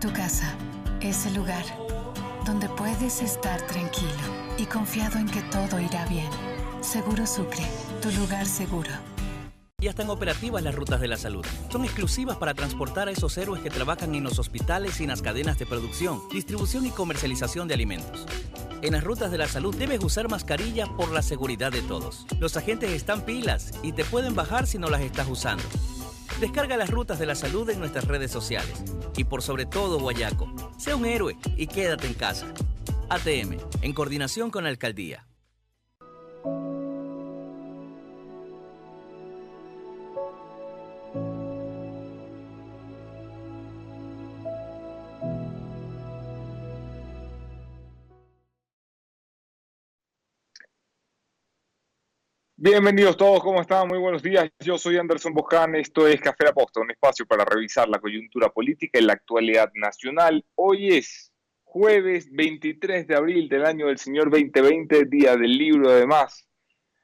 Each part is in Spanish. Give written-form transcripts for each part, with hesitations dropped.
Tu casa, ese lugar donde puedes estar tranquilo y confiado en que todo irá bien. Seguro Sucre, tu lugar seguro. Ya están operativas las rutas de la salud. Son exclusivas para transportar a esos héroes que trabajan en los hospitales y en las cadenas de producción, distribución y comercialización de alimentos. En las rutas de la salud debes usar mascarilla por la seguridad de todos. Los agentes están pilas y te pueden bajar si no las estás usando. Descarga las rutas de la salud en nuestras redes sociales. Y por sobre todo, Guayaco, sé un héroe y quédate en casa. ATM, en coordinación con la Alcaldía. Bienvenidos todos, ¿cómo están? Muy buenos días. Yo soy Anderson Boján, esto es Café La Posta, un espacio para revisar la coyuntura política y la actualidad nacional. Hoy es jueves 23 de abril del año del Señor 2020, día del libro además.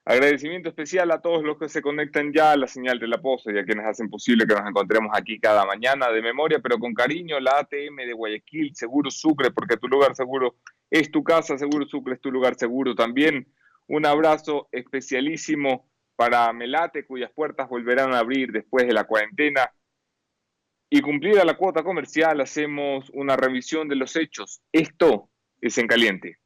Agradecimiento especial a todos los que se conectan ya a la señal de La Posta y a quienes hacen posible que nos encontremos aquí cada mañana de memoria, pero con cariño, la ATM de Guayaquil, Seguro Sucre, porque tu lugar seguro es tu casa, Seguro Sucre es tu lugar seguro también. Un abrazo especialísimo para Melate, cuyas puertas volverán a abrir después de la cuarentena. Y cumplida la cuota comercial, hacemos una revisión de los hechos. Esto es En Caliente.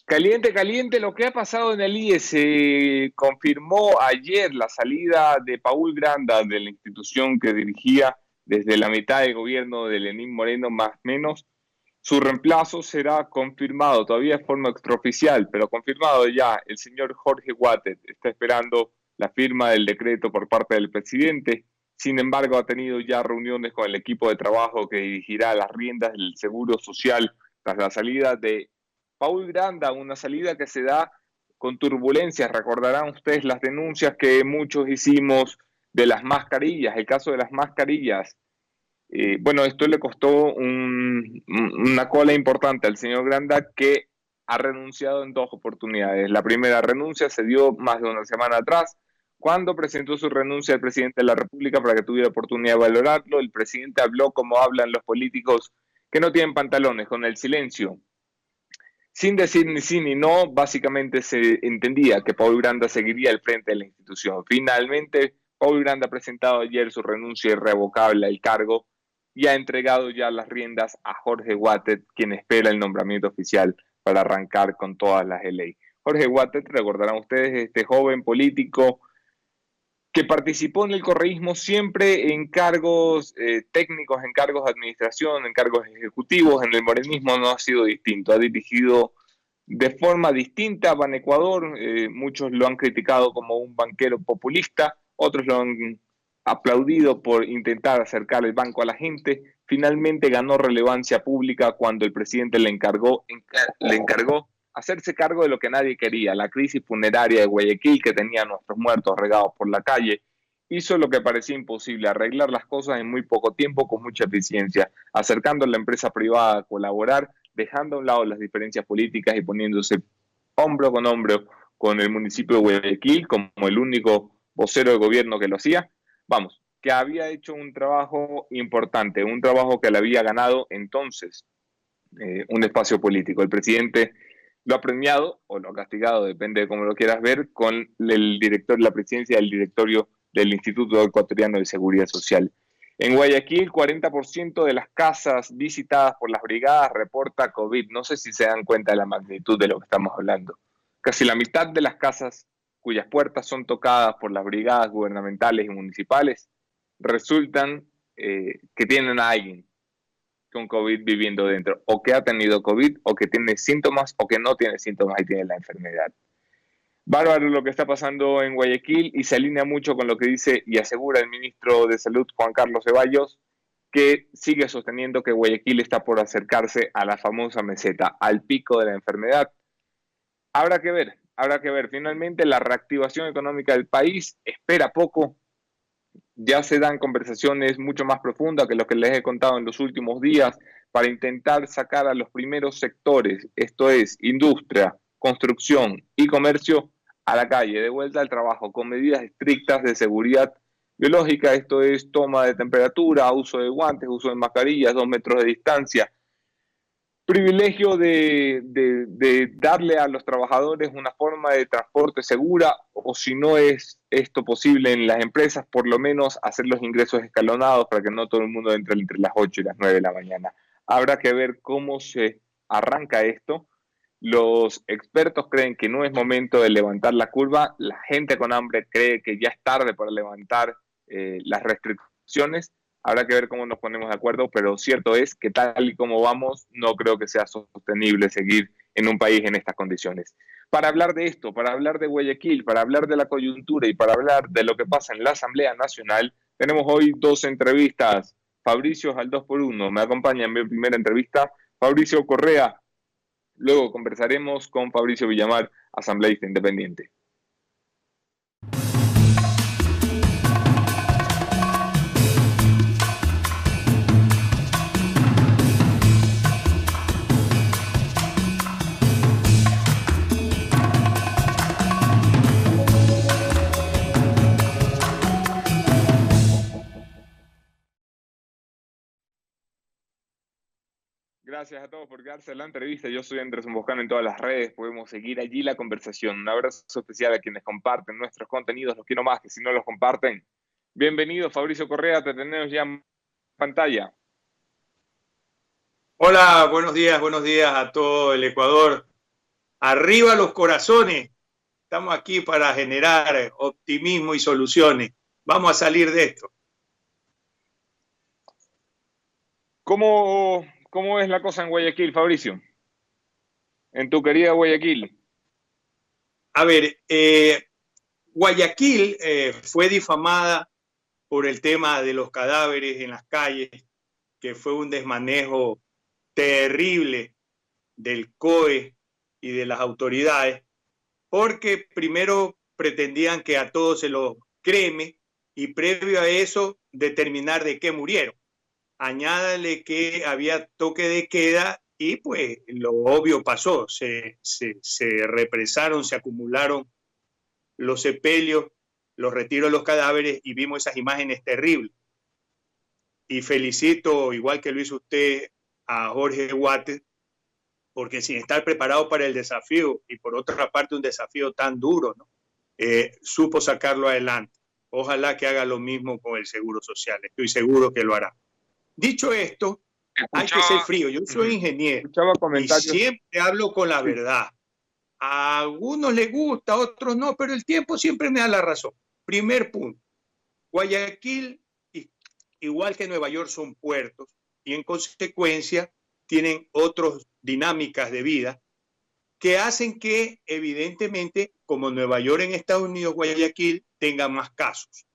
Caliente, caliente, lo que ha pasado en el IES. Se confirmó ayer la salida de Paul Granda de la institución que dirigía desde la mitad del gobierno de Lenín Moreno, más o menos. Su reemplazo será confirmado, todavía de forma extraoficial, pero confirmado ya. El señor Jorge Wattet está esperando la firma del decreto por parte del presidente. Sin embargo, ha tenido ya reuniones con el equipo de trabajo que dirigirá las riendas del Seguro Social tras la salida de Paul Granda, una salida que se da con turbulencias. Recordarán ustedes las denuncias que muchos hicimos de las mascarillas, el caso de las mascarillas. Bueno, esto le costó una cola importante al señor Granda, que ha renunciado en dos oportunidades. La primera renuncia se dio más de una semana atrás, cuando presentó su renuncia al presidente de la República para que tuviera oportunidad de valorarlo. El presidente habló como hablan los políticos que no tienen pantalones, con el silencio. Sin decir ni sí ni no, básicamente se entendía que Paul Granda seguiría al frente de la institución. Finalmente, Paul Granda ha presentado ayer su renuncia irrevocable al cargo y ha entregado ya las riendas a Jorge Wattet, quien espera el nombramiento oficial para arrancar con todas las de ley. Jorge Wattet, recordarán ustedes, este joven político que participó en el correísmo siempre en cargos técnicos, en cargos de administración, en cargos ejecutivos. En el morenismo no ha sido distinto, ha dirigido de forma distinta a Ban Ecuador. Muchos lo han criticado como un banquero populista, otros lo han aplaudido por intentar acercar el banco a la gente. Finalmente ganó relevancia pública cuando el presidente le encargó hacerse cargo de lo que nadie quería, la crisis funeraria de Guayaquil, que tenía a nuestros muertos regados por la calle. Hizo lo que parecía imposible, arreglar las cosas en muy poco tiempo, con mucha eficiencia, acercando a la empresa privada a colaborar, dejando a un lado las diferencias políticas y poniéndose hombro con hombro con el municipio de Guayaquil como el único vocero de gobierno que lo hacía. Vamos, que había hecho un trabajo importante, un trabajo que le había ganado entonces un espacio político. El presidente lo ha premiado o lo ha castigado, depende de cómo lo quieras ver, con el director, la presidencia del directorio del Instituto Ecuatoriano de Seguridad Social. En Guayaquil, 40% de las casas visitadas por las brigadas reporta COVID. No sé si se dan cuenta de la magnitud de lo que estamos hablando. Casi la mitad de las casas cuyas puertas son tocadas por las brigadas gubernamentales y municipales resultan que tienen a alguien con COVID viviendo dentro, o que ha tenido COVID, o que tiene síntomas, o que no tiene síntomas y tiene la enfermedad. Bárbaro lo que está pasando en Guayaquil, y se alinea mucho con lo que dice y asegura el ministro de Salud, Juan Carlos Ceballos, que sigue sosteniendo que Guayaquil está por acercarse a la famosa meseta, al pico de la enfermedad. Habrá que ver. Finalmente, la reactivación económica del país espera poco. Ya se dan conversaciones mucho más profundas que lo que les he contado en los últimos días para intentar sacar a los primeros sectores, esto es, industria, construcción y comercio, a la calle, de vuelta al trabajo, con medidas estrictas de seguridad biológica, esto es toma de temperatura, uso de guantes, uso de mascarillas, 2 metros de distancia, privilegio de darle a los trabajadores una forma de transporte segura, o si no es esto posible en las empresas, por lo menos hacer los ingresos escalonados para que no todo el mundo entre las 8 y las 9 de la mañana. Habrá que ver cómo se arranca esto. Los expertos creen que no es momento de levantar la curva, la gente con hambre cree que ya es tarde para levantar las restricciones. Habrá que ver cómo nos ponemos de acuerdo, pero cierto es que tal y como vamos, no creo que sea sostenible seguir en un país en estas condiciones. Para hablar de esto, para hablar de Guayaquil, para hablar de la coyuntura y para hablar de lo que pasa en la Asamblea Nacional, tenemos hoy 2 entrevistas. Fabricio al 2x1 me acompaña en mi primera entrevista, Fabricio Correa. Luego conversaremos con Fabricio Villamar, asambleísta independiente. Gracias a todos por quedarse en la entrevista. Yo soy Andrés Boscano en todas las redes. Podemos seguir allí la conversación. Un abrazo especial a quienes comparten nuestros contenidos. Los quiero más que si no los comparten. Bienvenido, Fabricio Correa. Te tenemos ya en pantalla. Hola, buenos días a todo el Ecuador. Arriba los corazones. Estamos aquí para generar optimismo y soluciones. Vamos a salir de esto. ¿Cómo es la cosa en Guayaquil, Fabricio? En tu querida Guayaquil. A ver, Guayaquil fue difamada por el tema de los cadáveres en las calles, que fue un desmanejo terrible del COE y de las autoridades, porque primero pretendían que a todos se los creme y previo a eso determinar de qué murieron. Añádale que había toque de queda y pues lo obvio pasó, se represaron, se acumularon los sepelios, los retiros de los cadáveres y vimos esas imágenes terribles. Y felicito, igual que lo hizo usted, a Jorge Guates, porque sin estar preparado para el desafío y por otra parte un desafío tan duro, ¿no? Supo sacarlo adelante. Ojalá que haga lo mismo con el Seguro Social, estoy seguro que lo hará. Dicho esto, hay que ser frío. Yo soy ingeniero y siempre hablo con la verdad. A algunos les gusta, a otros no, pero el tiempo siempre me da la razón. Primer punto. Guayaquil, igual que Nueva York, son puertos y en consecuencia tienen otras dinámicas de vida que hacen que, evidentemente, como Nueva York en Estados Unidos, Guayaquil tenga más casos.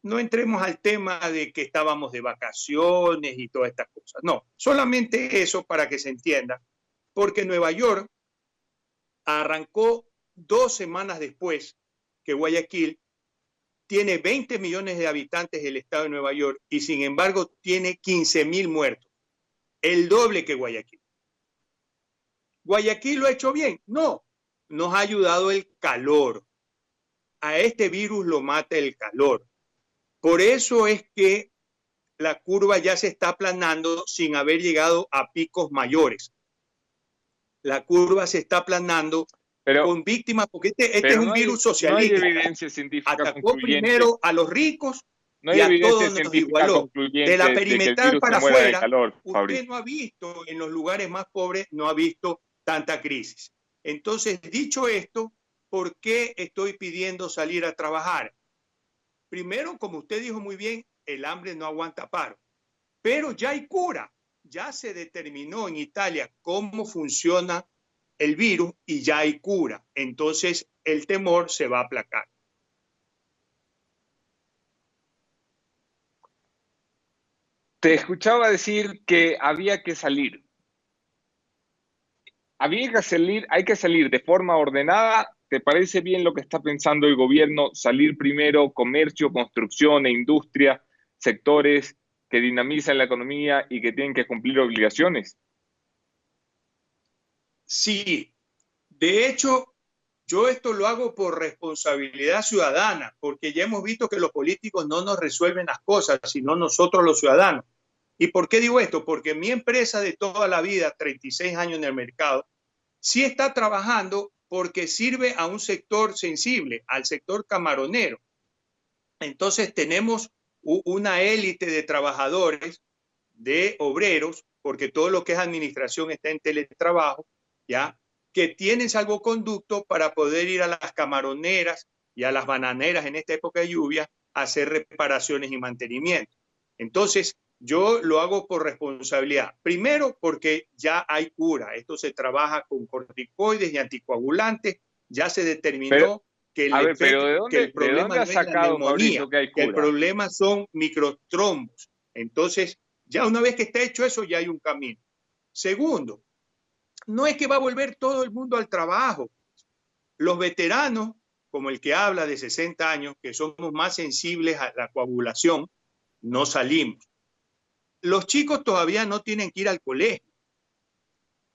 No entremos al tema de que estábamos de vacaciones y todas estas cosas. No, solamente eso para que se entienda, porque Nueva York arrancó 2 semanas después que Guayaquil, tiene 20 millones de habitantes del estado de Nueva York y sin embargo tiene 15.000 muertos, el doble que Guayaquil. ¿Guayaquil lo ha hecho bien? No, nos ha ayudado el calor. A este virus lo mata el calor. Por eso es que la curva ya se está aplanando sin haber llegado a picos mayores. La curva se está aplanando con víctimas, porque este es un virus socialista. No hay evidencia científica atacó primero a los ricos y a todos nos igualó. De la perimetral para afuera, usted no ha visto, en los lugares más pobres, no ha visto tanta crisis. Entonces, dicho esto, ¿por qué estoy pidiendo salir a trabajar? Primero, como usted dijo muy bien, el hambre no aguanta paro, pero ya hay cura. Ya se determinó en Italia cómo funciona el virus y ya hay cura. Entonces, el temor se va a aplacar. Te escuchaba decir que había que salir. Hay que salir de forma ordenada. ¿Te parece bien lo que está pensando el gobierno? Salir primero, comercio, construcción e industria, sectores que dinamizan la economía y que tienen que cumplir obligaciones. Sí, de hecho, yo esto lo hago por responsabilidad ciudadana, porque ya hemos visto que los políticos no nos resuelven las cosas, sino nosotros los ciudadanos. ¿Y por qué digo esto? Porque mi empresa de toda la vida, 36 años en el mercado, sí está trabajando porque sirve a un sector sensible, al sector camaronero. Entonces tenemos una élite de trabajadores, de obreros, porque todo lo que es administración está en teletrabajo, ¿ya? Que tienen salvoconducto para poder ir a las camaroneras y a las bananeras en esta época de lluvia a hacer reparaciones y mantenimiento. Entonces, yo lo hago por responsabilidad. Primero, porque ya hay cura. Esto se trabaja con corticoides y anticoagulantes. Ya se determinó que el problema no es la neumonía, que el problema son microtrombos. Entonces, ya una vez que está hecho eso, ya hay un camino. Segundo, no es que va a volver todo el mundo al trabajo. Los veteranos, como el que habla de 60 años, que somos más sensibles a la coagulación, no salimos. Los chicos todavía no tienen que ir al colegio.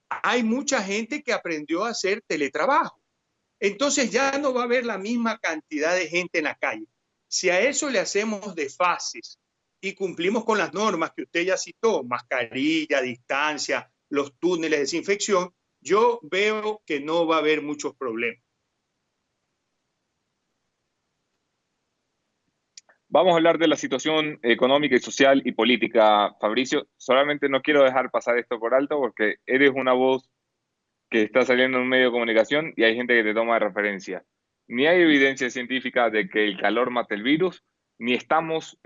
Hay mucha gente que aprendió a hacer teletrabajo. Entonces ya no va a haber la misma cantidad de gente en la calle. Si a eso le hacemos desfases y cumplimos con las normas que usted ya citó, mascarilla, distancia, los túneles de desinfección, yo veo que no va a haber muchos problemas. Vamos a hablar de la situación económica y social y política, Fabricio. Solamente no quiero dejar pasar esto por alto porque eres una voz que está saliendo en un medio de comunicación y hay gente que te toma de referencia. Ni hay evidencia científica de que el calor mate el virus, ni estamos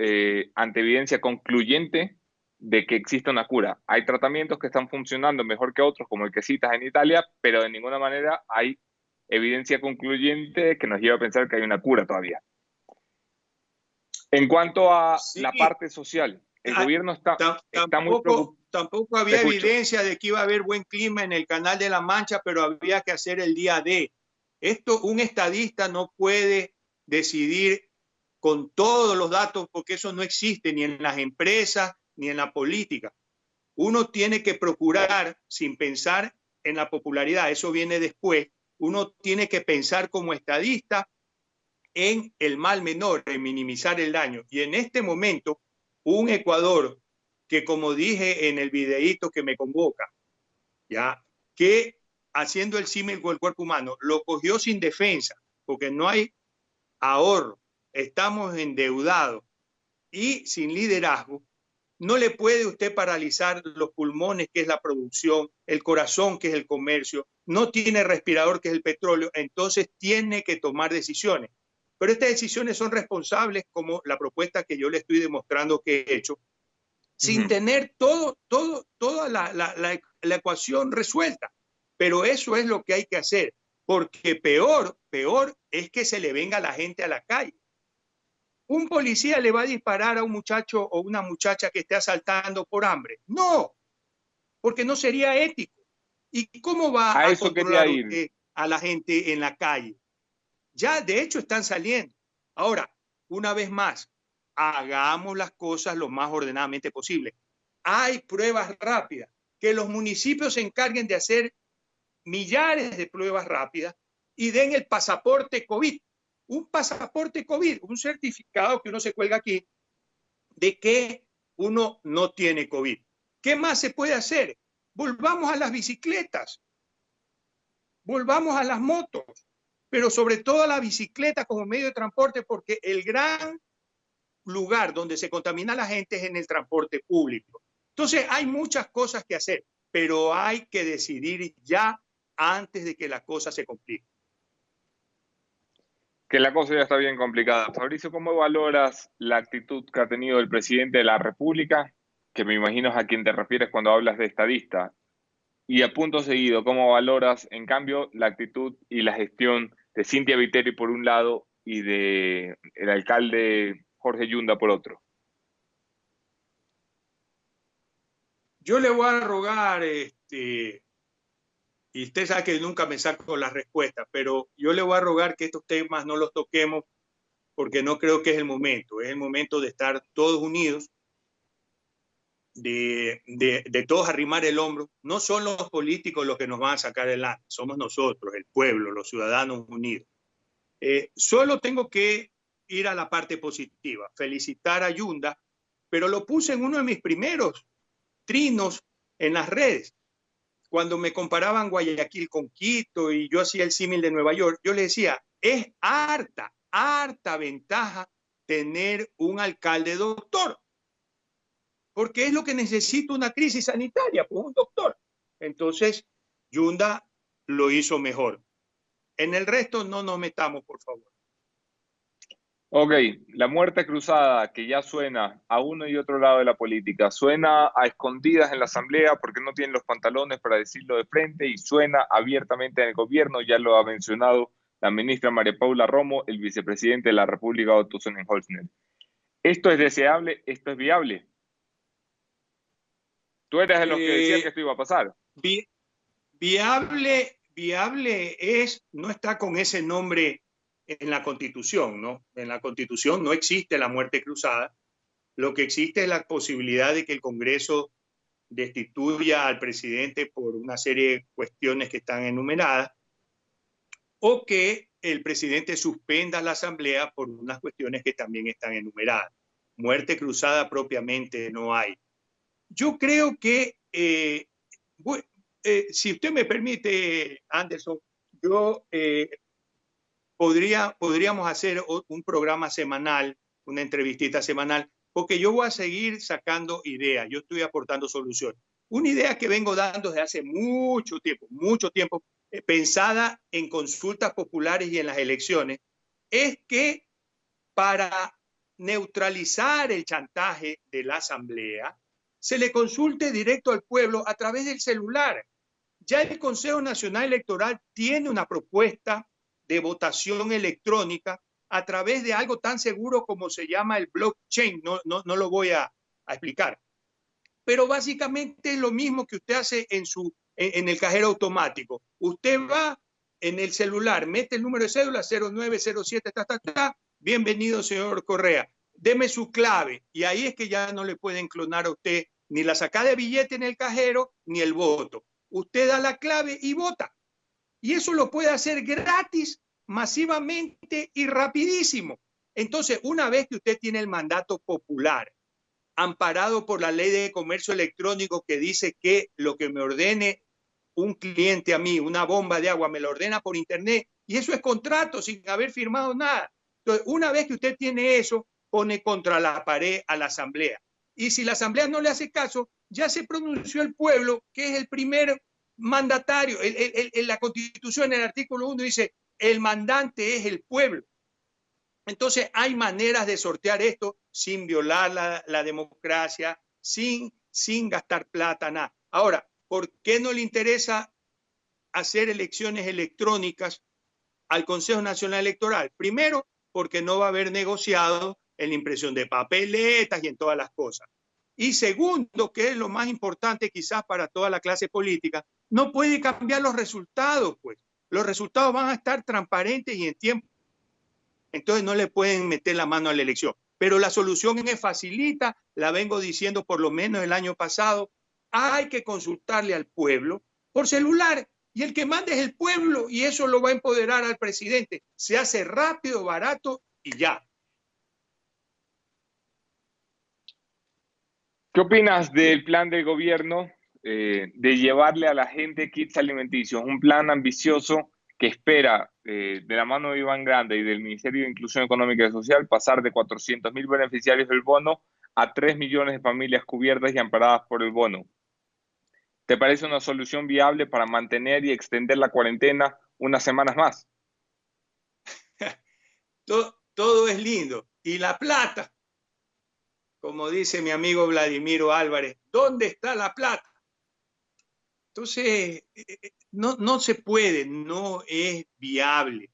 ante evidencia concluyente de que exista una cura. Hay tratamientos que están funcionando mejor que otros, como el que citas en Italia, pero de ninguna manera hay evidencia concluyente que nos lleva a pensar que hay una cura todavía. En cuanto a la parte social, el gobierno está muy preocupado. Tampoco había evidencia de que iba a haber buen clima en el Canal de la Mancha, pero había que hacer el día D. Esto un estadista no puede decidir con todos los datos porque eso no existe ni en las empresas ni en la política. Uno tiene que procurar sin pensar en la popularidad, eso viene después. Uno tiene que pensar como estadista en el mal menor, en minimizar el daño. Y en este momento, un Ecuador que, como dije en el videíto que me convoca, ya, que haciendo el símil con el cuerpo humano, lo cogió sin defensa, porque no hay ahorro, estamos endeudados y sin liderazgo, no le puede usted paralizar los pulmones, que es la producción, el corazón, que es el comercio, no tiene respirador, que es el petróleo, entonces tiene que tomar decisiones. Pero estas decisiones son responsables, como la propuesta que yo le estoy demostrando que he hecho, sin tener toda la ecuación resuelta. Pero eso es lo que hay que hacer, porque peor es que se le venga la gente a la calle. ¿Un policía le va a disparar a un muchacho o una muchacha que esté asaltando por hambre? No, porque no sería ético. ¿Y cómo va a controlar usted a la gente en la calle? Ya, de hecho, están saliendo. Ahora, una vez más, hagamos las cosas lo más ordenadamente posible. Hay pruebas rápidas. Que los municipios se encarguen de hacer millares de pruebas rápidas y den el pasaporte COVID. Un pasaporte COVID, un certificado que uno se cuelga aquí de que uno no tiene COVID. ¿Qué más se puede hacer? Volvamos a las bicicletas. Volvamos a las motos. Pero sobre todo a la bicicleta como medio de transporte, porque el gran lugar donde se contamina la gente es en el transporte público. Entonces hay muchas cosas que hacer, pero hay que decidir ya antes de que la cosa se complique. Que la cosa ya está bien complicada. Fabricio, ¿cómo valoras la actitud que ha tenido el presidente de la República? Que me imagino es a quien te refieres cuando hablas de estadista. Y a punto seguido, ¿cómo valoras, en cambio, la actitud y la gestión de Cynthia Viteri por un lado y del alcalde Jorge Yunda por otro? Yo le voy a rogar, y usted sabe que nunca me saco la respuesta, pero yo le voy a rogar que estos temas no los toquemos porque no creo que es el momento. Es el momento de estar todos unidos de todos arrimar el hombro. No son los políticos los que nos van a sacar adelante, somos nosotros, el pueblo, los ciudadanos unidos. Solo tengo que ir a la parte positiva, felicitar a Yunda, pero lo puse en uno de mis primeros trinos en las redes. Cuando me comparaban Guayaquil con Quito y yo hacía el símil de Nueva York, yo le decía, es harta ventaja tener un alcalde doctor, porque es lo que necesita una crisis sanitaria, pues un doctor. Entonces, Yunda lo hizo mejor. En el resto no nos metamos, por favor. Ok, la muerte cruzada que ya suena a uno y otro lado de la política, suena a escondidas en la asamblea porque no tienen los pantalones para decirlo de frente y suena abiertamente en el gobierno, ya lo ha mencionado la ministra María Paula Romo, el vicepresidente de la República, Otto Sonnenholzner. ¿Esto es deseable? ¿Esto es viable? Tú eres de los que decían que esto iba a pasar. Viable es, no está con ese nombre en la Constitución, ¿no? En la Constitución no existe la muerte cruzada. Lo que existe es la posibilidad de que el Congreso destituya al presidente por una serie de cuestiones que están enumeradas o que el presidente suspenda la asamblea por unas cuestiones que también están enumeradas. Muerte cruzada propiamente no hay. Yo creo que, si usted me permite, Anderson, yo podríamos hacer un programa semanal, una entrevistita semanal, porque yo voy a seguir sacando ideas, yo estoy aportando soluciones. Una idea que vengo dando desde hace mucho tiempo, pensada en consultas populares y en las elecciones, es que para neutralizar el chantaje de la asamblea, se le consulte directo al pueblo a través del celular. Ya el Consejo Nacional Electoral tiene una propuesta de votación electrónica a través de algo tan seguro como se llama el blockchain. No lo voy a explicar. Pero básicamente es lo mismo que usted hace en el cajero automático. Usted va en el celular, mete el número de cédula 0907, bienvenido, señor Correa. Deme su clave. Y ahí es que ya no le pueden clonar a usted ni la sacada de billete en el cajero, ni el voto. Usted da la clave y vota. Y eso lo puede hacer gratis, masivamente y rapidísimo. Entonces, una vez que usted tiene el mandato popular, amparado por la ley de comercio electrónico que dice que lo que me ordene un cliente a mí, una bomba de agua, me lo ordena por internet, y eso es contrato sin haber firmado nada. Entonces, una vez que usted tiene eso, pone contra la pared a la asamblea. Y si la asamblea no le hace caso, ya se pronunció el pueblo, que es el primer mandatario. En la Constitución, en el artículo 1, dice, el mandante es el pueblo. Entonces, hay maneras de sortear esto sin violar la democracia, sin gastar plata, nada. Ahora, ¿por qué no le interesa hacer elecciones electrónicas al Consejo Nacional Electoral? Primero, porque no va a haber negociado en la impresión de papeletas y en todas las cosas. Y segundo, que es lo más importante quizás para toda la clase política, no puede cambiar los resultados, pues. Los resultados van a estar transparentes y en tiempo. Entonces no le pueden meter la mano a la elección. Pero la solución es facilita, la vengo diciendo por lo menos el año pasado, hay que consultarle al pueblo por celular y el que mande es el pueblo y eso lo va a empoderar al presidente. Se hace rápido, barato y ya. ¿Qué opinas del plan del gobierno de llevarle a la gente kits alimenticios? Un plan ambicioso que espera, de la mano de Iván Grande y del Ministerio de Inclusión Económica y Social, pasar de 400.000 beneficiarios del bono a 3 millones de familias cubiertas y amparadas por el bono. ¿Te parece una solución viable para mantener y extender la cuarentena unas semanas más? Todo es lindo. ¿Y la plata? Como dice mi amigo Vladimiro Álvarez, ¿dónde está la plata? Entonces, no se puede, no es viable.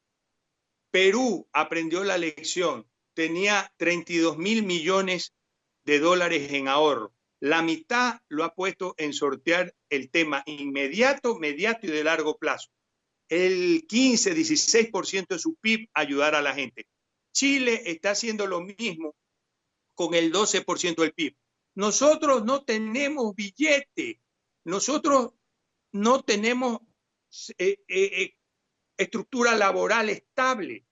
Perú aprendió la lección, tenía 32.000 millones de dólares en ahorro. La mitad lo ha puesto en sortear el tema inmediato, mediato y de largo plazo. El 15-16% de su PIB ayudar a la gente. Chile está haciendo lo mismo con el 12% del PIB. Nosotros no tenemos billete, nosotros no tenemos estructura laboral estable.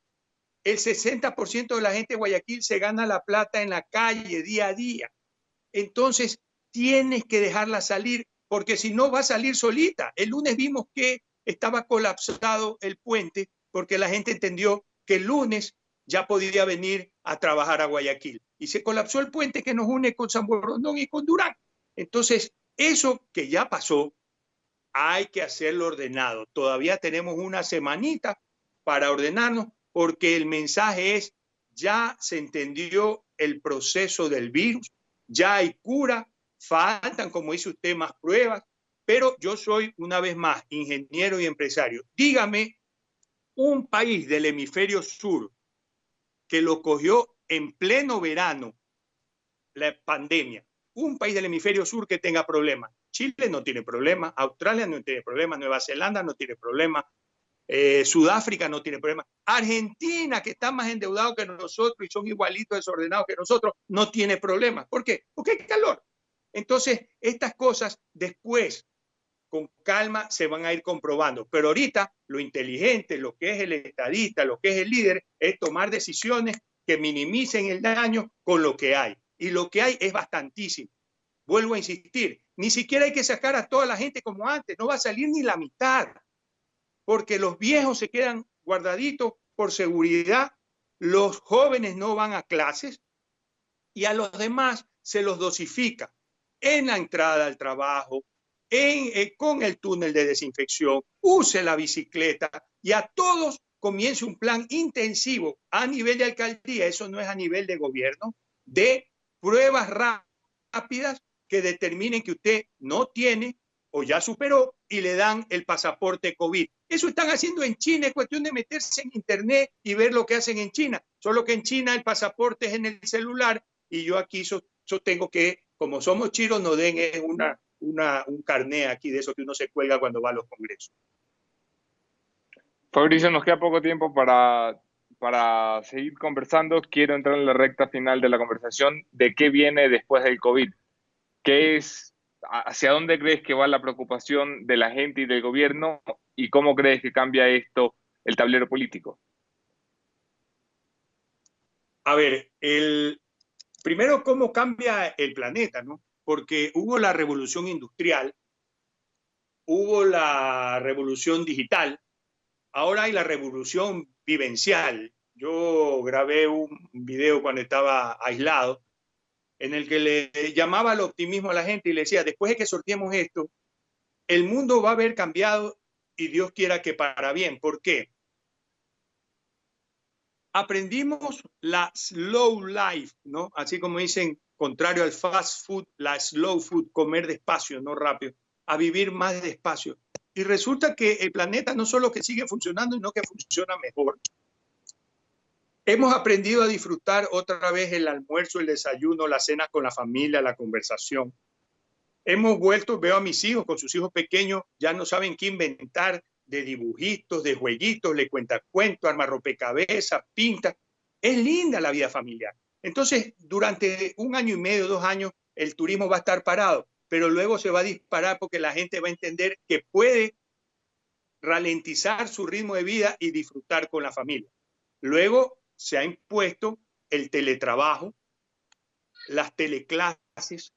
El 60% de la gente de Guayaquil se gana la plata en la calle día a día. Entonces, tienes que dejarla salir, porque si no va a salir solita. El lunes vimos que estaba colapsado el puente porque la gente entendió que el lunes ya podía venir a trabajar a Guayaquil. Y se colapsó el puente que nos une con San Borondón y con Durán. Entonces, eso que ya pasó, hay que hacerlo ordenado. Todavía tenemos una semanita para ordenarnos, porque el mensaje es, ya se entendió el proceso del virus, ya hay cura, faltan, como dice usted, más pruebas, pero yo soy, una vez más, ingeniero y empresario. Dígame un país del hemisferio sur que lo cogió en pleno verano la pandemia, un país del hemisferio sur que tenga problemas. Chile no tiene problema, Australia no tiene problema, Nueva Zelanda no tiene problema, Sudáfrica no tiene problema, Argentina, que está más endeudado que nosotros y son igualitos desordenados que nosotros, no tiene problema. ¿Por qué? Porque hay calor. Entonces, estas cosas después, con calma, se van a ir comprobando. Pero ahorita, lo inteligente, lo que es el estadista, lo que es el líder, es tomar decisiones que minimicen el daño con lo que hay. Y lo que hay es bastantísimo. Vuelvo a insistir, ni siquiera hay que sacar a toda la gente como antes, no va a salir ni la mitad, porque los viejos se quedan guardaditos por seguridad, los jóvenes no van a clases y a los demás se los dosifica en la entrada al trabajo, con el túnel de desinfección, use la bicicleta y a todos comience un plan intensivo a nivel de alcaldía, eso no es a nivel de gobierno, de pruebas rápidas que determinen que usted no tiene o ya superó y le dan el pasaporte COVID. Eso están haciendo en China, es cuestión de meterse en internet y ver lo que hacen en China. Solo que en China el pasaporte es en el celular y yo aquí sostengo que, como somos chinos, nos den un carné aquí de eso que uno se cuelga cuando va a los congresos. Fabricio, nos queda poco tiempo para seguir conversando. Quiero entrar en la recta final de la conversación. ¿De qué viene después del COVID? ¿Hacia dónde crees que va la preocupación de la gente y del gobierno? ¿Y cómo crees que cambia esto el tablero político? A ver, primero, ¿cómo cambia el planeta, ¿no? Porque hubo la revolución industrial, hubo la revolución digital, ahora hay la revolución vivencial. Yo grabé un video cuando estaba aislado en el que le llamaba al optimismo a la gente y le decía, después de que sorteemos esto, el mundo va a haber cambiado y Dios quiera que para bien. ¿Por qué? Aprendimos la slow life, ¿no? Así como dicen, contrario al fast food, la slow food, comer despacio, no rápido, a vivir más despacio. Y resulta que el planeta no solo que sigue funcionando, sino que funciona mejor. Hemos aprendido a disfrutar otra vez el almuerzo, el desayuno, la cena con la familia, la conversación. Hemos vuelto, veo a mis hijos con sus hijos pequeños, ya no saben qué inventar de dibujitos, de jueguitos, le cuenta cuentos, arma rompecabezas, pinta. Es linda la vida familiar. Entonces, durante 1 año y medio, 2 años, el turismo va a estar parado, pero luego se va a disparar porque la gente va a entender que puede ralentizar su ritmo de vida y disfrutar con la familia. Luego se ha impuesto el teletrabajo, las teleclases.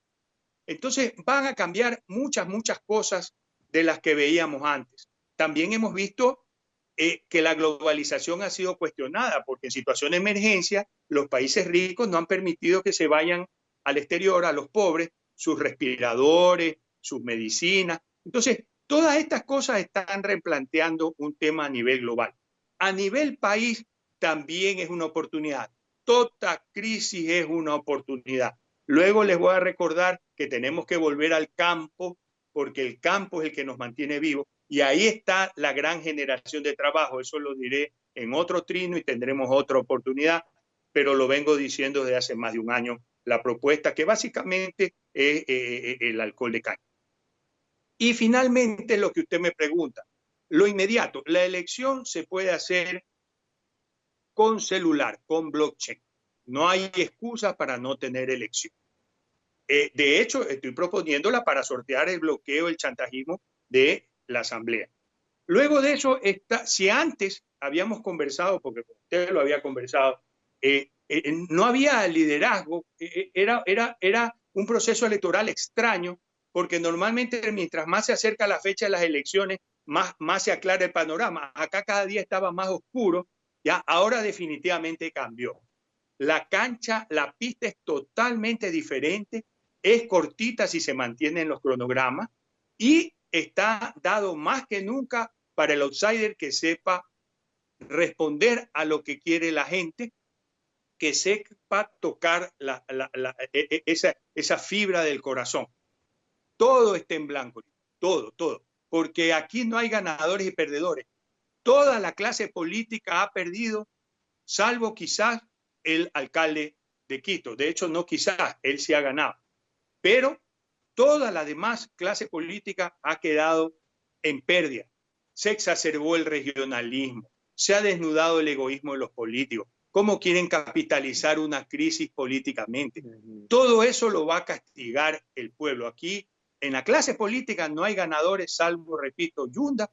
Entonces van a cambiar muchas cosas de las que veíamos antes. También hemos visto que la globalización ha sido cuestionada porque en situación de emergencia los países ricos no han permitido que se vayan al exterior a los pobres sus respiradores, sus medicinas. Entonces, todas estas cosas están replanteando un tema a nivel global. A nivel país también es una oportunidad. Toda crisis es una oportunidad. Luego les voy a recordar que tenemos que volver al campo porque el campo es el que nos mantiene vivos y ahí está la gran generación de trabajo. Eso lo diré en otro trino y tendremos otra oportunidad, pero lo vengo diciendo desde hace más de 1 año, la propuesta que básicamente es el alcohol de caña. Y finalmente lo que usted me pregunta, lo inmediato, la elección se puede hacer con celular, con blockchain. No hay excusa para no tener elección. De hecho, estoy proponiéndola para sortear el bloqueo, el chantajismo de la Asamblea. Luego de eso, si antes habíamos conversado, porque usted lo había conversado, no había liderazgo, era un proceso electoral extraño, porque normalmente mientras más se acerca la fecha de las elecciones, más se aclara el panorama. Acá cada día estaba más oscuro, ya ahora definitivamente cambió. La cancha, la pista es totalmente diferente, es cortita si se mantienen los cronogramas y está dado más que nunca para el outsider que sepa responder a lo que quiere la gente, que sepa tocar esa fibra del corazón. Todo está en blanco, todo, porque aquí no hay ganadores y perdedores. Toda la clase política ha perdido, salvo quizás el alcalde de Quito. De hecho, no quizás, él sí ha ganado. Pero toda la demás clase política ha quedado en pérdida. Se exacerbó el regionalismo, se ha desnudado el egoísmo de los políticos, cómo quieren capitalizar una crisis políticamente. Todo eso lo va a castigar el pueblo. Aquí, en la clase política, no hay ganadores, salvo, repito, Yunda,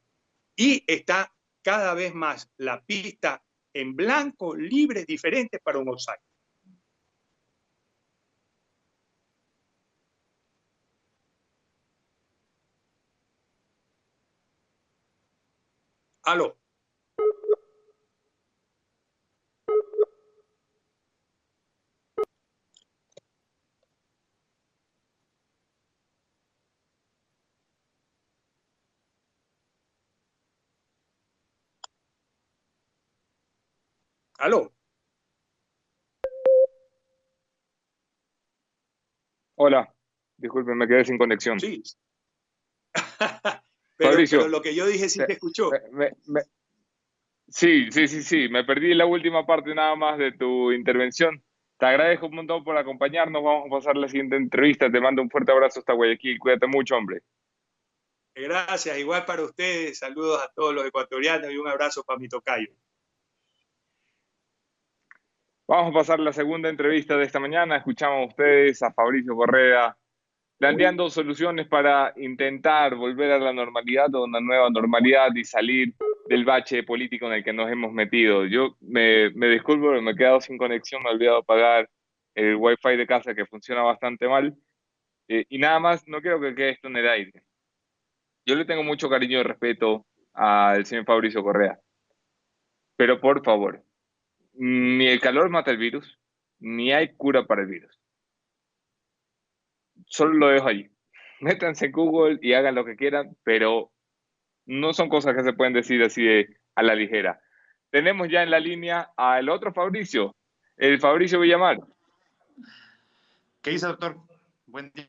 y está cada vez más la pista en blanco, libre, diferente para un outsider. Aló. Aló. Hola, disculpen, me quedé sin conexión. Sí. Fabricio, pero lo que yo dije sí se escuchó. Sí, me perdí la última parte nada más de tu intervención. Te agradezco un montón por acompañarnos. Vamos a pasar la siguiente entrevista. Te mando un fuerte abrazo hasta Guayaquil. Cuídate mucho, hombre. Gracias, igual para ustedes. Saludos a todos los ecuatorianos y un abrazo para mi tocayo. Vamos a pasar la segunda entrevista de esta mañana. Escuchamos a ustedes a Fabricio Correa planteando soluciones para intentar volver a la normalidad o una nueva normalidad y salir del bache político en el que nos hemos metido. Yo me disculpo, pero me he quedado sin conexión, me he olvidado apagar el wifi de casa que funciona bastante mal. Y nada más, no quiero que quede esto en el aire. Yo le tengo mucho cariño y respeto al señor Fabricio Correa. Pero por favor, ni el calor mata el virus, ni hay cura para el virus. Solo lo dejo allí. Métanse en Google y hagan lo que quieran, pero no son cosas que se pueden decir así a la ligera. Tenemos ya en la línea al otro Fabricio, el Fabricio Villamar. ¿Qué dice, doctor? Buen día.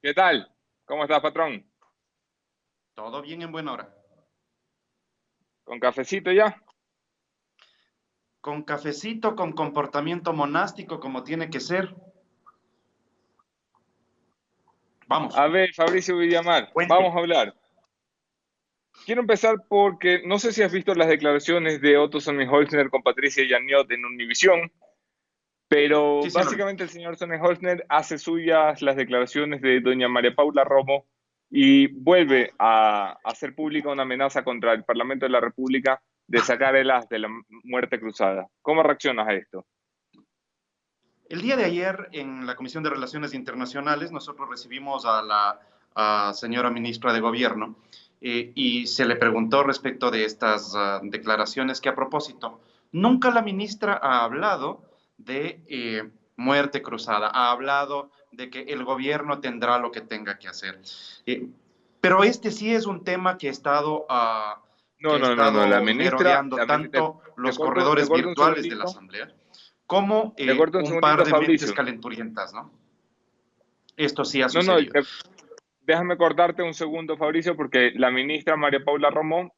¿Qué tal? ¿Cómo estás, patrón? Todo bien en buena hora. ¿Con cafecito ya? Con cafecito, con comportamiento monástico como tiene que ser. Vamos. A ver, Fabricio Villamar, vamos a hablar. Quiero empezar porque no sé si has visto las declaraciones de Otto Sonnenholzner con Patricia Yaniot en Univisión, pero sí, básicamente el señor Sonnenholzner hace suyas las declaraciones de doña María Paula Romo y vuelve a hacer pública una amenaza contra el Parlamento de la República de sacar el as de la muerte cruzada. ¿Cómo reaccionas a esto? El día de ayer, en la Comisión de Relaciones Internacionales, nosotros recibimos a la señora ministra de Gobierno y se le preguntó respecto de estas declaraciones que, a propósito, nunca la ministra ha hablado de muerte cruzada, ha hablado de que el gobierno tendrá lo que tenga que hacer. Pero este sí es un tema que ha estado... No, la ministra... tanto los corredores virtuales de la Asamblea como un par de mentes calenturientas, ¿no? Esto sí ha sucedido. Déjame cortarte un segundo, Fabricio, porque la ministra María Paula Romo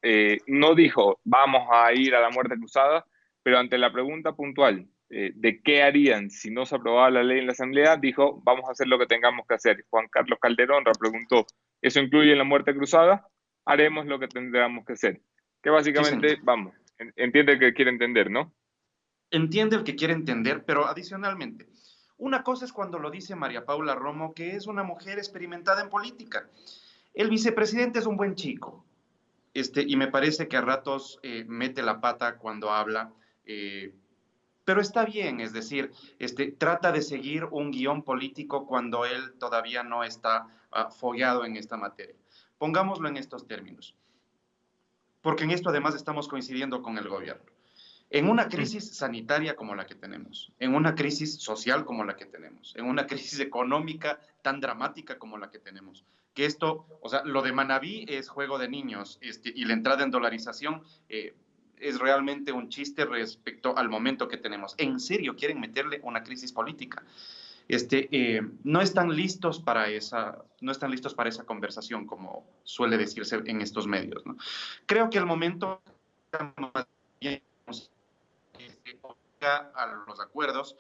no dijo vamos a ir a la muerte cruzada, pero ante la pregunta puntual de qué harían si no se aprobaba la ley en la Asamblea, dijo vamos a hacer lo que tengamos que hacer. Juan Carlos Calderón preguntó, ¿eso incluye la muerte cruzada? Haremos lo que tendremos que hacer. Que básicamente, sí, vamos, entiende el que quiere entender, ¿no? Entiende el que quiere entender, pero adicionalmente, Una cosa es cuando lo dice María Paula Romo, que es una mujer experimentada en política. El vicepresidente es un buen chico, y me parece que a ratos mete la pata cuando habla, pero está bien, es decir, trata de seguir un guión político cuando él todavía no está fogueado en esta materia. Pongámoslo en estos términos, porque en esto además estamos coincidiendo con el gobierno. En una crisis sanitaria como la que tenemos, en una crisis social como la que tenemos, en una crisis económica tan dramática como la que tenemos, que esto, o sea, lo de Manabí es juego de niños, y la entrada en dolarización es realmente un chiste respecto al momento que tenemos. ¿En serio quieren meterle una crisis política? No están listos para esa conversación, como suele decirse en estos medios, ¿no? Creo que el momento a los acuerdos,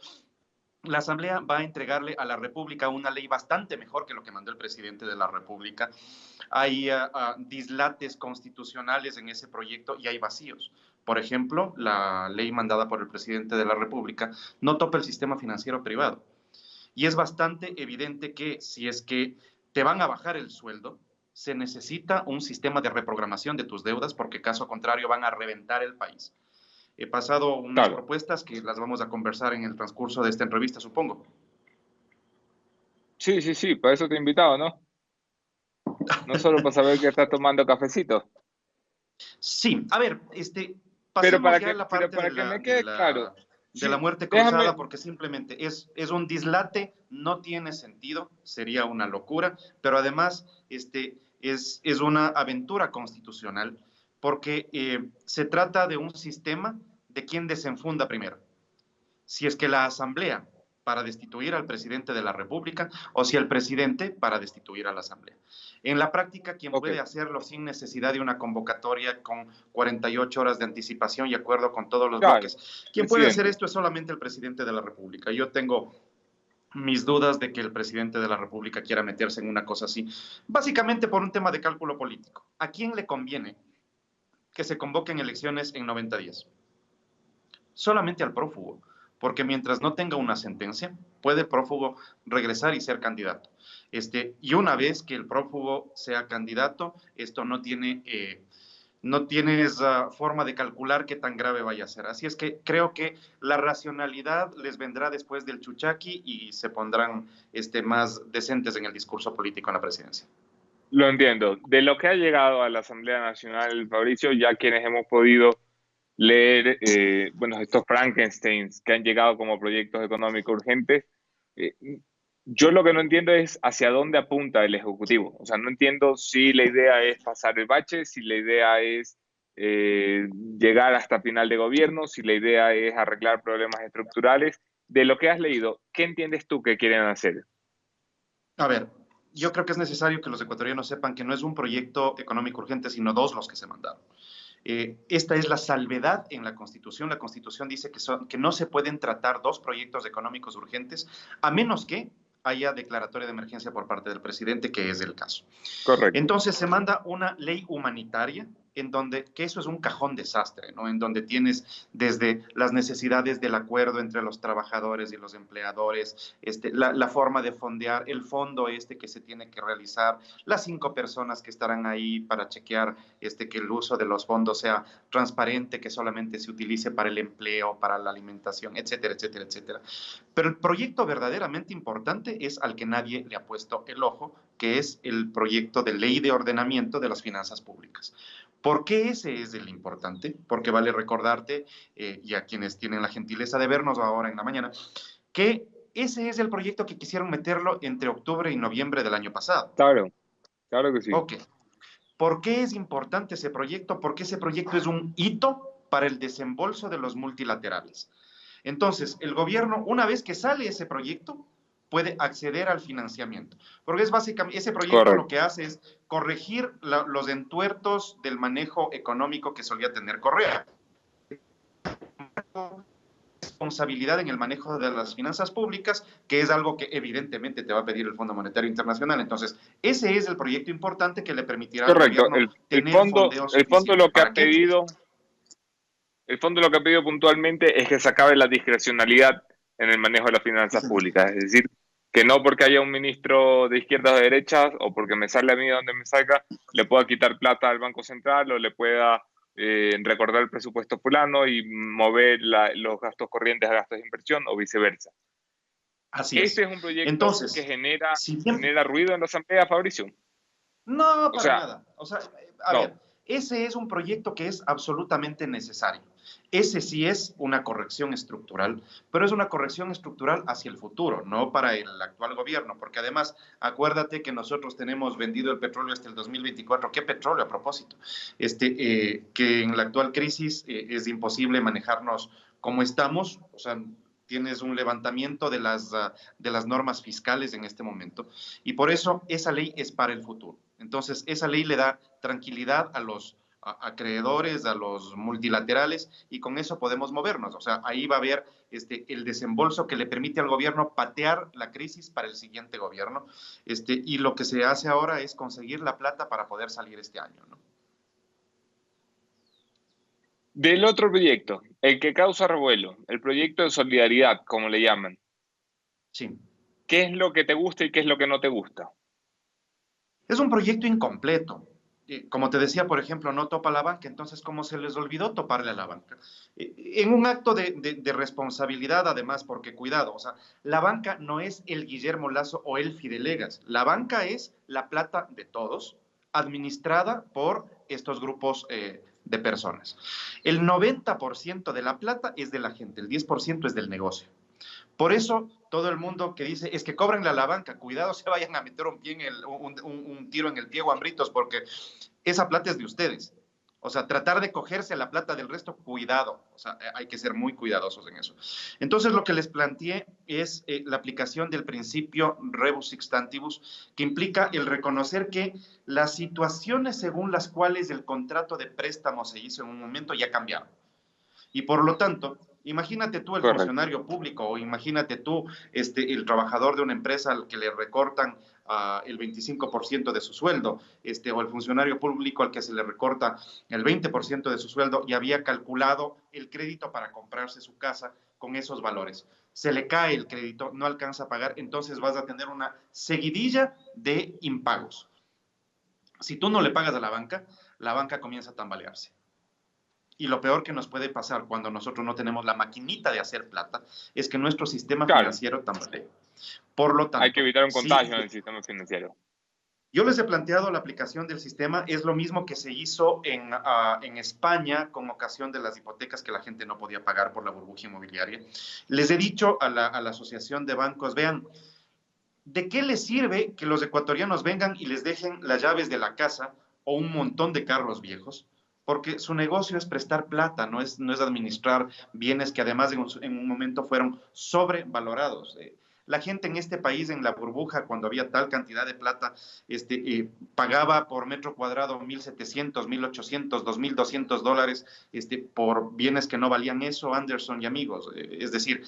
la Asamblea va a entregarle a la República una ley bastante mejor que lo que mandó el presidente de la República. Hay dislates constitucionales en ese proyecto y hay vacíos. Por ejemplo, la ley mandada por el presidente de la República no topa el sistema financiero privado. Y es bastante evidente que si es que te van a bajar el sueldo, se necesita un sistema de reprogramación de tus deudas, porque caso contrario van a reventar el país. He pasado unas propuestas que las vamos a conversar en el transcurso de esta entrevista, supongo. Sí, por eso te he invitado, ¿no? No solo para saber que estás tomando cafecito. Sí, a ver, pasemos ya a la parte de la muerte cruzada, porque simplemente es un dislate, no tiene sentido, sería una locura, pero además es una aventura constitucional, porque se trata de un sistema de quien desenfunda primero. Si es que la Asamblea para destituir al presidente de la República o si el presidente para destituir a la Asamblea. En la práctica, quien puede hacerlo sin necesidad de una convocatoria con 48 horas de anticipación y acuerdo con todos los bloques, quien puede hacer esto es solamente el presidente de la República. Yo tengo mis dudas de que el presidente de la República quiera meterse en una cosa así, básicamente por un tema de cálculo político. ¿A quién le conviene que se convoquen elecciones en 90 días? Solamente al prófugo, porque mientras no tenga una sentencia, puede el prófugo regresar y ser candidato. Y una vez que el prófugo sea candidato, esto no tiene esa forma de calcular qué tan grave vaya a ser. Así es que creo que la racionalidad les vendrá después del chuchaqui y se pondrán más decentes en el discurso político en la presidencia. Lo entiendo. De lo que ha llegado a la Asamblea Nacional, Fabricio, ya quienes hemos podido leer, estos Frankensteins que han llegado como proyectos económicos urgentes, yo lo que no entiendo es hacia dónde apunta el Ejecutivo. O sea, no entiendo si la idea es pasar el bache, si la idea es llegar hasta final de gobierno, si la idea es arreglar problemas estructurales. De lo que has leído, ¿qué entiendes tú que quieren hacer? A ver, yo creo que es necesario que los ecuatorianos sepan que no es un proyecto económico urgente, sino dos los que se mandaron. Esta es la salvedad en la Constitución. La Constitución dice que no se pueden tratar dos proyectos económicos urgentes a menos que haya declaratoria de emergencia por parte del presidente, que es el caso. Correcto. Entonces se manda una ley humanitaria que eso es un cajón desastre, ¿no? En donde tienes desde las necesidades del acuerdo entre los trabajadores y los empleadores, la forma de fondear, el fondo que se tiene que realizar, las 5 personas que estarán ahí para chequear que el uso de los fondos sea transparente, que solamente se utilice para el empleo, para la alimentación, etcétera, etcétera, etcétera. Pero el proyecto verdaderamente importante es al que nadie le ha puesto el ojo, que es el proyecto de ley de ordenamiento de las finanzas públicas. ¿Por qué ese es el importante? Porque vale recordarte, y a quienes tienen la gentileza de vernos ahora en la mañana, que ese es el proyecto que quisieron meterlo entre octubre y noviembre del año pasado. Claro que sí. Ok. ¿Por qué es importante ese proyecto? Porque ese proyecto es un hito para el desembolso de los multilaterales. Entonces, el gobierno, una vez que sale ese proyecto, puede acceder al financiamiento. Porque es básicamente, ese proyecto lo que hace es corregir los entuertos del manejo económico que solía tener Correa. Responsabilidad en el manejo de las finanzas públicas, que es algo que evidentemente te va a pedir el Fondo Monetario Internacional. Entonces, ese es el proyecto importante que le permitirá al gobierno tener fondeos el fondo lo que ha pedido puntualmente es que se acabe la discrecionalidad en el manejo de las finanzas públicas. Es decir, que no porque haya un ministro de izquierdas o de derechas o porque me sale a mí donde me salga, le pueda quitar plata al Banco Central o le pueda recordar el presupuesto fulano y mover los gastos corrientes a gastos de inversión o viceversa. Así es. Este es un proyecto Entonces, que genera, si bien... genera ruido en la Asamblea, Fabricio. No, para nada. O sea, a no. ver, ese es un proyecto que es absolutamente necesario. Ese sí es una corrección estructural, pero es una corrección estructural hacia el futuro, no para el actual gobierno, porque además, acuérdate que nosotros tenemos vendido el petróleo hasta el 2024. ¿Qué petróleo a propósito? Que en la actual crisis es imposible manejarnos como estamos, o sea, tienes un levantamiento de las normas fiscales en este momento, y por eso esa ley es para el futuro. Entonces, esa ley le da tranquilidad a los acreedores, a los multilaterales, y con eso podemos movernos. O sea, ahí va a haber el desembolso que le permite al gobierno patear la crisis para el siguiente gobierno, y lo que se hace ahora es conseguir la plata para poder salir este año, ¿no? Del otro proyecto, el que causa revuelo, el proyecto de solidaridad, como le llaman. Sí. ¿Qué es lo que te gusta y qué es lo que no te gusta? Es un proyecto incompleto. Como te decía, por ejemplo, no topa la banca, entonces, ¿cómo se les olvidó toparle a la banca? En un acto de responsabilidad, además, porque cuidado, o sea, la banca no es el Guillermo Lasso o el Fidelegas, la banca es la plata de todos, administrada por estos grupos de personas. El 90% de la plata es de la gente, el 10% es del negocio. Por eso, todo el mundo que dice, es que cóbrenle a la banca, cuidado, se vayan a meter un tiro en el pie, guambritos, porque esa plata es de ustedes. O sea, tratar de cogerse la plata del resto, cuidado. O sea, hay que ser muy cuidadosos en eso. Entonces, lo que les planteé es la aplicación del principio rebus sic stantibus, que implica el reconocer que las situaciones según las cuales el contrato de préstamo se hizo en un momento ya cambiaron. Y por lo tanto, imagínate tú el funcionario público o imagínate tú el trabajador de una empresa al que le recortan el 25% de su sueldo, o el funcionario público al que se le recorta el 20% de su sueldo y había calculado el crédito para comprarse su casa con esos valores. Se le cae el crédito, no alcanza a pagar, entonces vas a tener una seguidilla de impagos. Si tú no le pagas a la banca comienza a tambalearse. Y lo peor que nos puede pasar cuando nosotros no tenemos la maquinita de hacer plata es que nuestro sistema financiero tambalee. Por lo tanto, hay que evitar un contagio en el sistema financiero. Yo les he planteado la aplicación del sistema, es lo mismo que se hizo en España con ocasión de las hipotecas que la gente no podía pagar por la burbuja inmobiliaria. Les he dicho a la Asociación de Bancos, vean, ¿de qué les sirve que los ecuatorianos vengan y les dejen las llaves de la casa o un montón de carros viejos? Porque su negocio es prestar plata, no es administrar bienes que además en un momento fueron sobrevalorados. La gente en este país, en la burbuja, cuando había tal cantidad de plata, pagaba por metro cuadrado 1.700, 1.800, 2.200 dólares por bienes que no valían eso, Anderson y amigos. Es decir,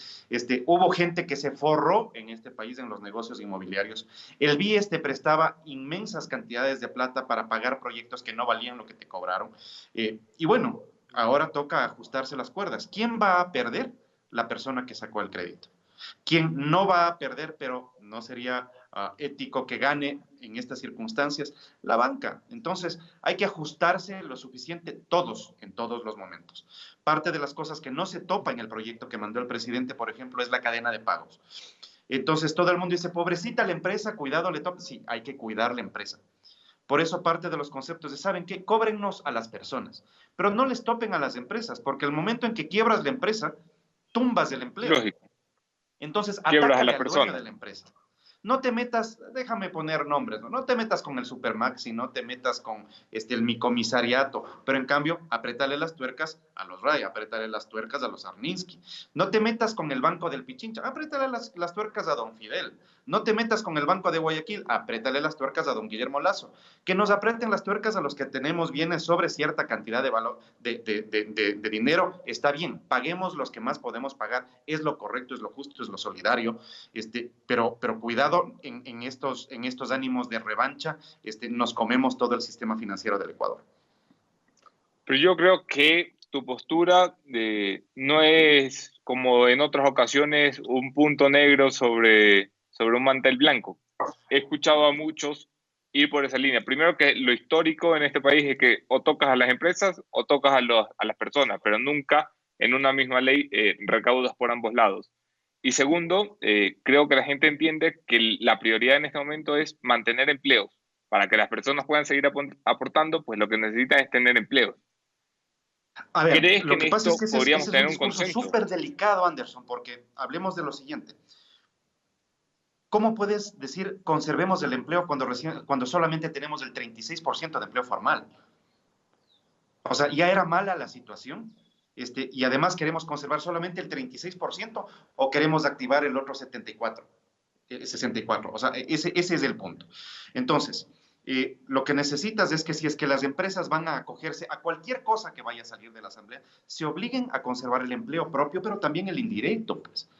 hubo gente que se forró en este país en los negocios inmobiliarios. El BIES te prestaba inmensas cantidades de plata para pagar proyectos que no valían lo que te cobraron. Y bueno, ahora toca ajustarse las cuerdas. ¿Quién va a perder? La persona que sacó el crédito. ¿Quién no va a perder, pero no sería ético que gane en estas circunstancias? La banca. Entonces, hay que ajustarse lo suficiente todos, en todos los momentos. Parte de las cosas que no se topa en el proyecto que mandó el presidente, por ejemplo, es la cadena de pagos. Entonces, todo el mundo dice, pobrecita la empresa, cuidado, le toca. Sí, hay que cuidar la empresa. Por eso parte de los conceptos de, ¿saben qué? Cóbrennos a las personas, pero no les topen a las empresas, porque el momento en que quiebras la empresa, tumbas el empleo. Lógico. Entonces, atácale al dueño de la empresa. No te metas, déjame poner nombres, no te metas con el Supermaxi, no te metas con el Micomisariato, pero en cambio, apriétale las tuercas a los Ray, apriétale las tuercas a los Arninsky. No te metas con el Banco del Pichincha, apriétale las tuercas a don Fidel. No te metas con el Banco de Guayaquil, apriétale las tuercas a don Guillermo Lasso. Que nos aprieten las tuercas a los que tenemos bienes sobre cierta cantidad de valor de dinero, está bien, paguemos los que más podemos pagar, es lo correcto, es lo justo, es lo solidario, pero cuidado en estos ánimos de revancha, nos comemos todo el sistema financiero del Ecuador. Pero yo creo que tu postura no es como en otras ocasiones, un punto negro sobre un mantel blanco. He escuchado a muchos ir por esa línea. Primero, que lo histórico en este país es que o tocas a las empresas o tocas a las personas, pero nunca en una misma ley recaudas por ambos lados. Y segundo, creo que la gente entiende que la prioridad en este momento es mantener empleos. Para que las personas puedan seguir aportando, pues lo que necesitan es tener empleos. A ver, ¿Crees lo que que en pasa es esto que ese podríamos es tener un un discurso consenso? súper delicado, Anderson, porque hablemos de lo siguiente. ¿Cómo puedes decir conservemos el empleo cuando solamente tenemos el 36% de empleo formal? O sea, ya era mala la situación, y además queremos conservar solamente el 36% o queremos activar el otro 64. O sea, ese es el punto. Entonces, lo que necesitas es que si es que las empresas van a acogerse a cualquier cosa que vaya a salir de la Asamblea, se obliguen a conservar el empleo propio, pero también el indirecto, pues.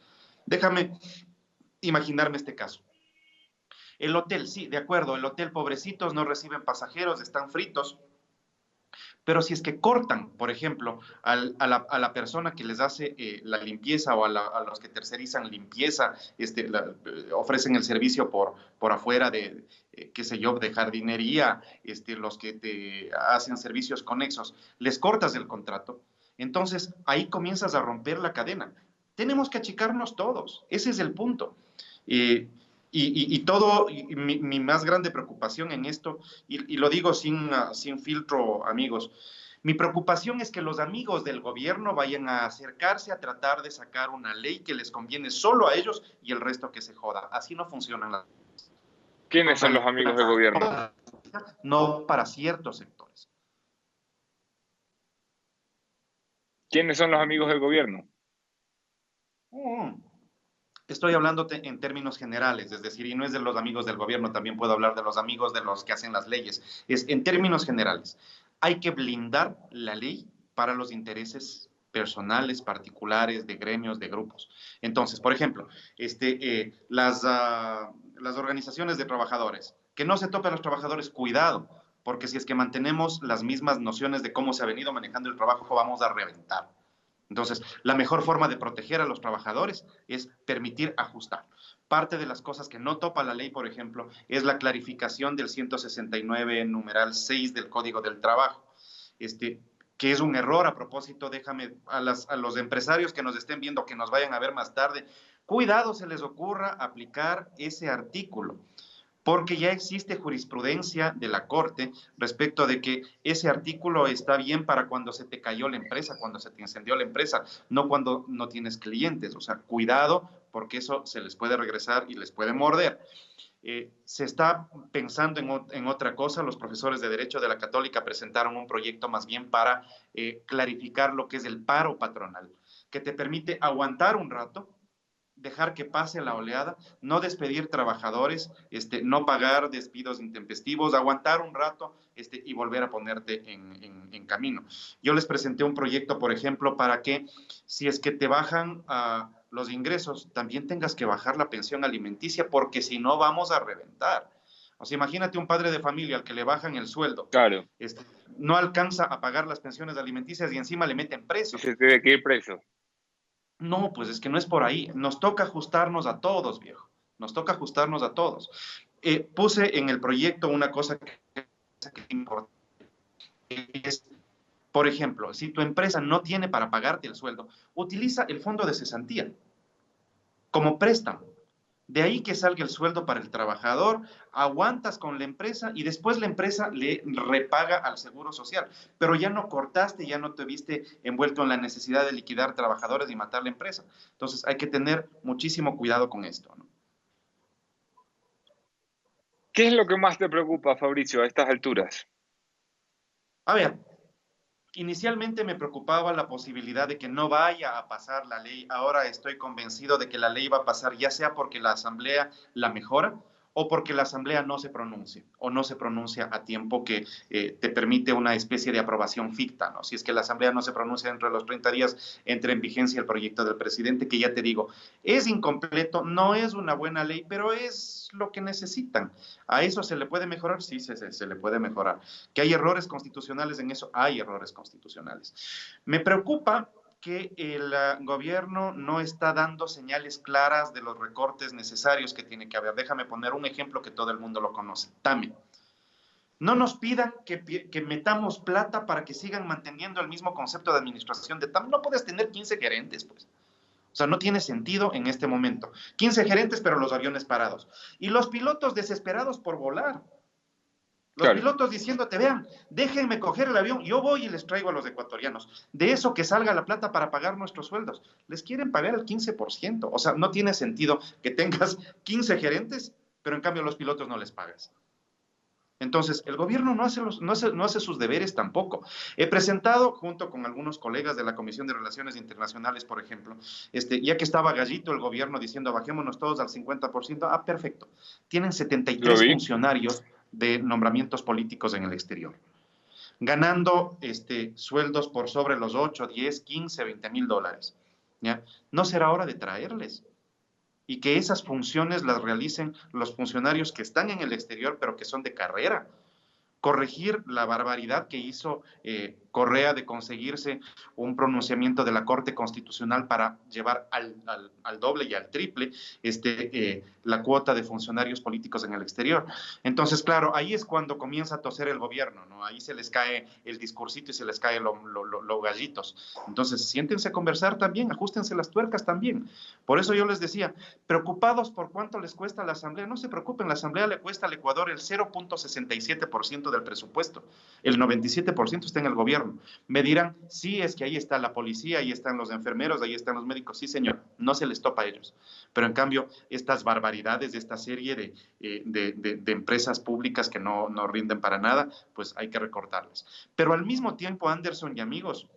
Déjame imaginarme este caso. El hotel, sí, de acuerdo, el hotel, pobrecitos, no reciben pasajeros, están fritos. Pero si es que cortan, por ejemplo, a la persona que les hace la limpieza o a los que tercerizan limpieza, ofrecen el servicio por afuera de, qué sé yo, de jardinería, los que te hacen servicios conexos, les cortas el contrato, entonces ahí comienzas a romper la cadena. Tenemos que achicarnos todos, ese es el punto. Mi más grande preocupación en esto, y lo digo sin filtro, amigos, mi preocupación es que los amigos del gobierno vayan a acercarse a tratar de sacar una ley que les conviene solo a ellos y el resto que se joda. Así no funcionan las cosas. ¿Quiénes son los amigos del gobierno? No para ciertos sectores. ¿Quiénes son los amigos del gobierno? Estoy hablándote en términos generales, es decir, y no es de los amigos del gobierno, también puedo hablar de los amigos de los que hacen las leyes. Es en términos generales. Hay que blindar la ley para los intereses personales, particulares, de gremios, de grupos. Entonces, por ejemplo, las organizaciones de trabajadores, que no se tope a los trabajadores, cuidado, porque si es que mantenemos las mismas nociones de cómo se ha venido manejando el trabajo, vamos a reventar. Entonces, la mejor forma de proteger a los trabajadores es permitir ajustar. Parte de las cosas que no topa la ley, por ejemplo, es la clarificación del 169, numeral 6 del Código del Trabajo, que es un error. A propósito, déjame a los empresarios que nos estén viendo, que nos vayan a ver más tarde, cuidado se les ocurra aplicar ese artículo, porque ya existe jurisprudencia de la Corte respecto de que ese artículo está bien para cuando se te cayó la empresa, cuando se te incendió la empresa, no cuando no tienes clientes. O sea, cuidado, porque eso se les puede regresar y les puede morder. Se está pensando en otra cosa. Los profesores de Derecho de la Católica presentaron un proyecto más bien para clarificar lo que es el paro patronal, que te permite aguantar un rato, dejar que pase la oleada, no despedir trabajadores, no pagar despidos intempestivos, aguantar un rato y volver a ponerte en camino. Yo les presenté un proyecto, por ejemplo, para que si es que te bajan los ingresos, también tengas que bajar la pensión alimenticia, porque si no vamos a reventar. O sea, imagínate un padre de familia al que le bajan el sueldo. Claro. No alcanza a pagar las pensiones alimenticias y encima le meten preso. Y se tiene que ir preso. No, pues es que no es por ahí. Nos toca ajustarnos a todos, viejo. Nos toca ajustarnos a todos. Puse en el proyecto una cosa que es, por ejemplo, si tu empresa no tiene para pagarte el sueldo, utiliza el fondo de cesantía como préstamo. De ahí que salga el sueldo para el trabajador, aguantas con la empresa y después la empresa le repaga al Seguro Social. Pero ya no cortaste, ya no te viste envuelto en la necesidad de liquidar trabajadores y matar la empresa. Entonces hay que tener muchísimo cuidado con esto, ¿no? ¿Qué es lo que más te preocupa, Fabricio, a estas alturas? A ver, inicialmente me preocupaba la posibilidad de que no vaya a pasar la ley. Ahora estoy convencido de que la ley va a pasar, ya sea porque la Asamblea la mejora o porque la Asamblea no se pronuncie o no se pronuncia a tiempo, que te permite una especie de aprobación ficta, ¿no? Si es que la Asamblea no se pronuncia dentro de los 30 días, entra en vigencia el proyecto del presidente, que ya te digo, es incompleto, no es una buena ley, pero es lo que necesitan. ¿A eso se le puede mejorar? Sí, se le puede mejorar. ¿Que hay errores constitucionales en eso? Hay errores constitucionales. Me preocupa que el gobierno no está dando señales claras de los recortes necesarios que tiene que haber. Déjame poner un ejemplo que todo el mundo lo conoce. TAME. No nos pidan que metamos plata para que sigan manteniendo el mismo concepto de administración de TAME. No puedes tener 15 gerentes, pues. O sea, no tiene sentido en este momento. 15 gerentes, pero los aviones parados. Y los pilotos desesperados por volar. Los pilotos diciéndote, vean, déjenme coger el avión, yo voy y les traigo a los ecuatorianos. De eso que salga la plata para pagar nuestros sueldos. Les quieren pagar el 15%. O sea, no tiene sentido que tengas 15 gerentes, pero en cambio a los pilotos no les pagas. Entonces, el gobierno no hace sus deberes tampoco. He presentado, junto con algunos colegas de la Comisión de Relaciones Internacionales, por ejemplo, ya que estaba Gallito el gobierno diciendo bajémonos todos al 50%, perfecto. Tienen 73 funcionarios de nombramientos políticos en el exterior, ganando sueldos por sobre los 8, 10, 15, 20 mil dólares. ¿Ya? ¿No será hora de traerles? Y que esas funciones las realicen los funcionarios que están en el exterior, pero que son de carrera. Corregir la barbaridad que hizo Correa de conseguirse un pronunciamiento de la Corte Constitucional para llevar al doble y al triple la cuota de funcionarios políticos en el exterior. Entonces, claro, ahí es cuando comienza a toser el gobierno, ¿no? Ahí se les cae el discursito y se les cae los gallitos. Entonces, siéntense a conversar también, ajustense las tuercas también. Por eso yo les decía, preocupados por cuánto les cuesta la Asamblea, no se preocupen, la Asamblea le cuesta al Ecuador el 0.67% del presupuesto, el 97% está en el gobierno. Me dirán, sí, es que ahí está la policía, ahí están los enfermeros, ahí están los médicos. Sí, señor, no se les topa a ellos. Pero en cambio, estas barbaridades de esta serie de empresas públicas que no rinden para nada, pues hay que recortarlas. Pero al mismo tiempo, Anderson y amigos,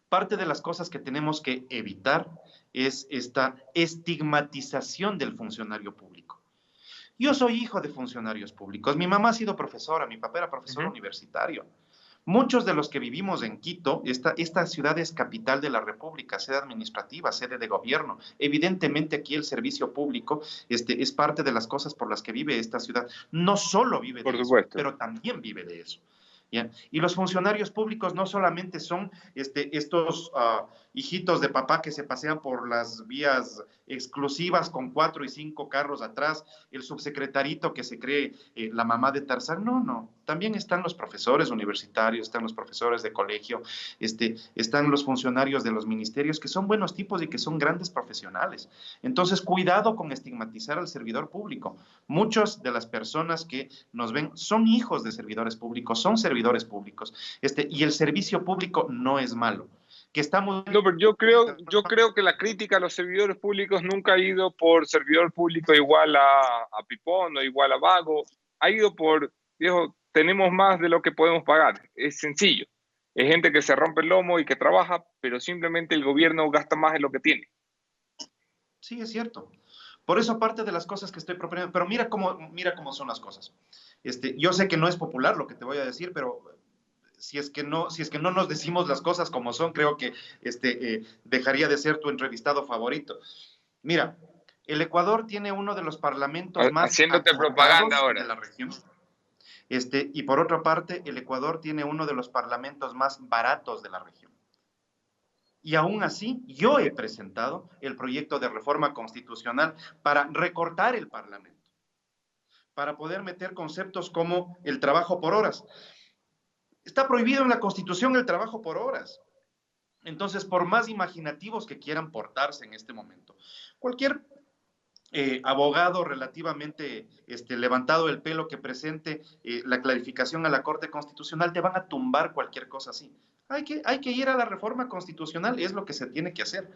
parte de las cosas que tenemos que evitar es esta estigmatización del funcionario público. Yo soy hijo de funcionarios públicos. Mi mamá ha sido profesora, mi papá era profesor universitario. Muchos de los que vivimos en Quito, esta ciudad es capital de la República, sede administrativa, sede de gobierno. Evidentemente aquí el servicio público es parte de las cosas por las que vive esta ciudad. No solo vive de eso, pero también vive de eso. ¿Ya? Y los funcionarios públicos no solamente son estos hijitos de papá que se pasean por las vías exclusivas con 4 y 5 carros atrás, el subsecretarito que se cree la mamá de Tarzán, no. También están los profesores universitarios, están los profesores de colegio, están los funcionarios de los ministerios que son buenos tipos y que son grandes profesionales. Entonces, cuidado con estigmatizar al servidor público. Muchas de las personas que nos ven son hijos de servidores públicos, son servidores públicos, y el servicio público no es malo. No, pero yo creo que la crítica a los servidores públicos nunca ha ido por servidor público igual a pipón o igual a vago, ha ido por, viejo, tenemos más de lo que podemos pagar, es sencillo. Es gente que se rompe el lomo y que trabaja, pero simplemente el gobierno gasta más de lo que tiene. Sí, es cierto. Por eso parte de las cosas que estoy proponiendo, pero mira cómo son las cosas. Yo sé que no es popular lo que te voy a decir, pero si es que no nos decimos las cosas como son, creo que dejaría de ser tu entrevistado favorito. Mira, el Ecuador tiene uno de los parlamentos más haciéndote propaganda ahora de la región. Y por otra parte, el Ecuador tiene uno de los parlamentos más baratos de la región. Y aún así, yo he presentado el proyecto de reforma constitucional para recortar el Parlamento, para poder meter conceptos como el trabajo por horas. Está prohibido en la Constitución el trabajo por horas. Entonces, por más imaginativos que quieran portarse en este momento, cualquier abogado relativamente levantado el pelo que presente la clarificación a la Corte Constitucional, te van a tumbar cualquier cosa así. Hay que ir a la reforma constitucional, es lo que se tiene que hacer.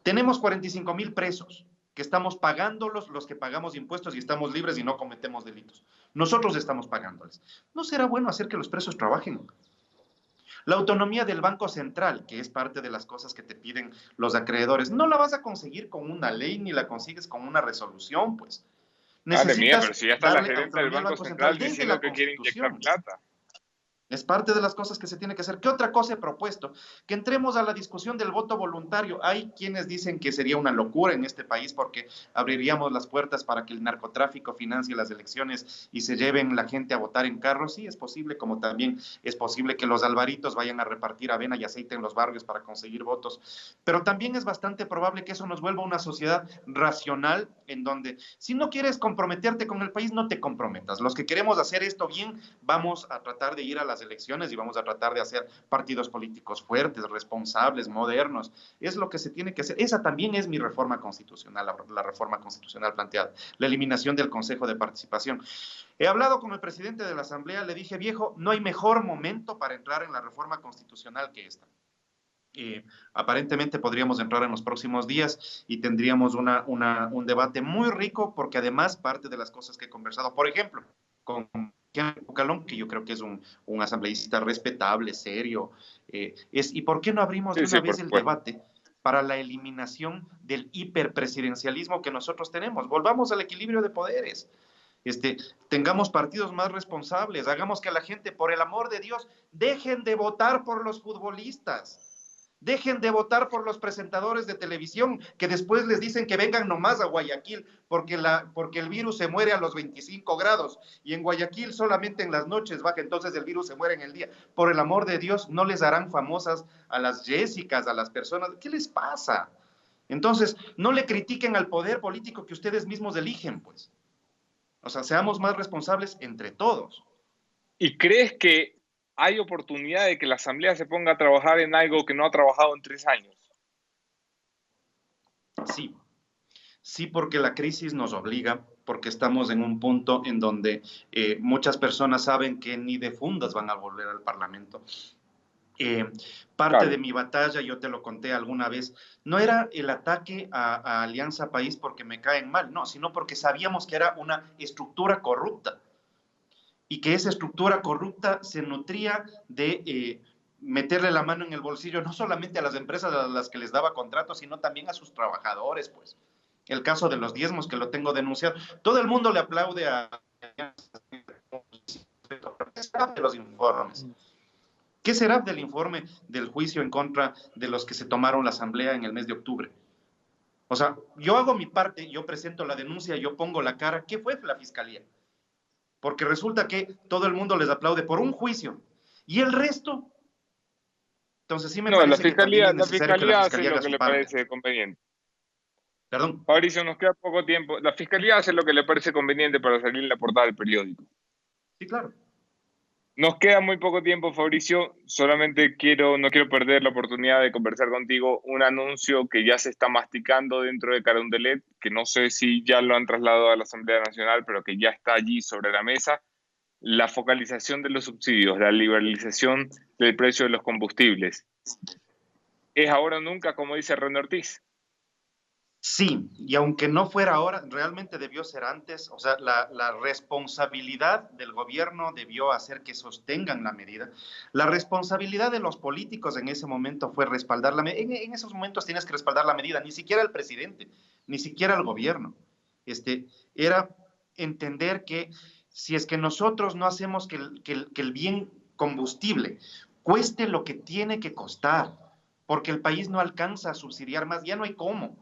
Tenemos 45,000 presos que estamos pagándolos, los que pagamos impuestos y estamos libres y no cometemos delitos. Nosotros estamos pagándoles. ¿No será bueno hacer que los presos trabajen? La autonomía del Banco Central, que es parte de las cosas que te piden los acreedores, no la vas a conseguir con una ley ni la consigues con una resolución, pues. Necesitas pero si ya está la gerente del Banco Central diciendo que quiere inyectar plata. Es parte de las cosas que se tiene que hacer. ¿Qué otra cosa he propuesto? Que entremos a la discusión del voto voluntario. Hay quienes dicen que sería una locura en este país porque abriríamos las puertas para que el narcotráfico financie las elecciones y se lleven la gente a votar en carros. Sí, es posible, como también es posible que los alvaritos vayan a repartir avena y aceite en los barrios para conseguir votos. Pero también es bastante probable que eso nos vuelva una sociedad racional en donde si no quieres comprometerte con el país, no te comprometas. Los que queremos hacer esto bien, vamos a tratar de ir a las elecciones y vamos a tratar de hacer partidos políticos fuertes, responsables, modernos. Es lo que se tiene que hacer. Esa también es mi reforma constitucional, la reforma constitucional planteada, la eliminación del Consejo de Participación. He hablado con el presidente de la Asamblea, le dije, viejo, no hay mejor momento para entrar en la reforma constitucional que esta. Aparentemente podríamos entrar en los próximos días y tendríamos un debate muy rico, porque además parte de las cosas que he conversado, por ejemplo, con Bucalón, que yo creo que es un asambleísta respetable, serio, ¿y por qué no abrimos de una vez el debate para la eliminación del hiperpresidencialismo que nosotros tenemos? Volvamos al equilibrio de poderes. Tengamos partidos más responsables, hagamos que la gente, por el amor de Dios, dejen de votar por los futbolistas. Dejen de votar por los presentadores de televisión que después les dicen que vengan nomás a Guayaquil porque el virus se muere a los 25 grados y en Guayaquil solamente en las noches baja, entonces el virus se muere en el día. Por el amor de Dios, no les harán famosas a las Jessicas, a las personas. ¿Qué les pasa? Entonces, no le critiquen al poder político que ustedes mismos eligen, pues. O sea, seamos más responsables entre todos. ¿Y crees que hay oportunidad de que la Asamblea se ponga a trabajar en algo que no ha trabajado en 3 años? Sí, porque la crisis nos obliga, porque estamos en un punto en donde muchas personas saben que ni de fundas van a volver al Parlamento. Parte de mi batalla, yo te lo conté alguna vez, no era el ataque a Alianza País porque me caen mal, no, sino porque sabíamos que era una estructura corrupta. Y que esa estructura corrupta se nutría de meterle la mano en el bolsillo, no solamente a las empresas a las que les daba contratos, sino también a sus trabajadores, pues. El caso de los diezmos, que lo tengo denunciado. Todo el mundo le aplaude a los informes. ¿Qué será del informe del juicio en contra de los que se tomaron la asamblea en el mes de octubre? O sea, yo hago mi parte, yo presento la denuncia, yo pongo la cara. ¿Qué fue la fiscalía? Porque resulta que todo el mundo les aplaude por un juicio. ¿Y el resto? Entonces sí me parece que también es necesario que la fiscalía hace lo que le parece conveniente. Perdón. Fabricio, nos queda poco tiempo. La fiscalía hace lo que le parece conveniente para salir en la portada del periódico. Sí, claro. Nos queda muy poco tiempo, Fabricio. Solamente no quiero perder la oportunidad de conversar contigo. Un anuncio que ya se está masticando dentro de Carondelet, que no sé si ya lo han trasladado a la Asamblea Nacional, pero que ya está allí sobre la mesa. La focalización de los subsidios, la liberalización del precio de los combustibles. ¿Es ahora o nunca, como dice René Ortiz? Sí, y aunque no fuera ahora, realmente debió ser antes. O sea, la responsabilidad del gobierno debió hacer que sostengan la medida. La responsabilidad de los políticos en ese momento fue respaldar la medida. En esos momentos tienes que respaldar la medida, ni siquiera el presidente, ni siquiera el gobierno. Era entender que si es que nosotros no hacemos que el bien combustible cueste lo que tiene que costar, porque el país no alcanza a subsidiar más, ya no hay cómo.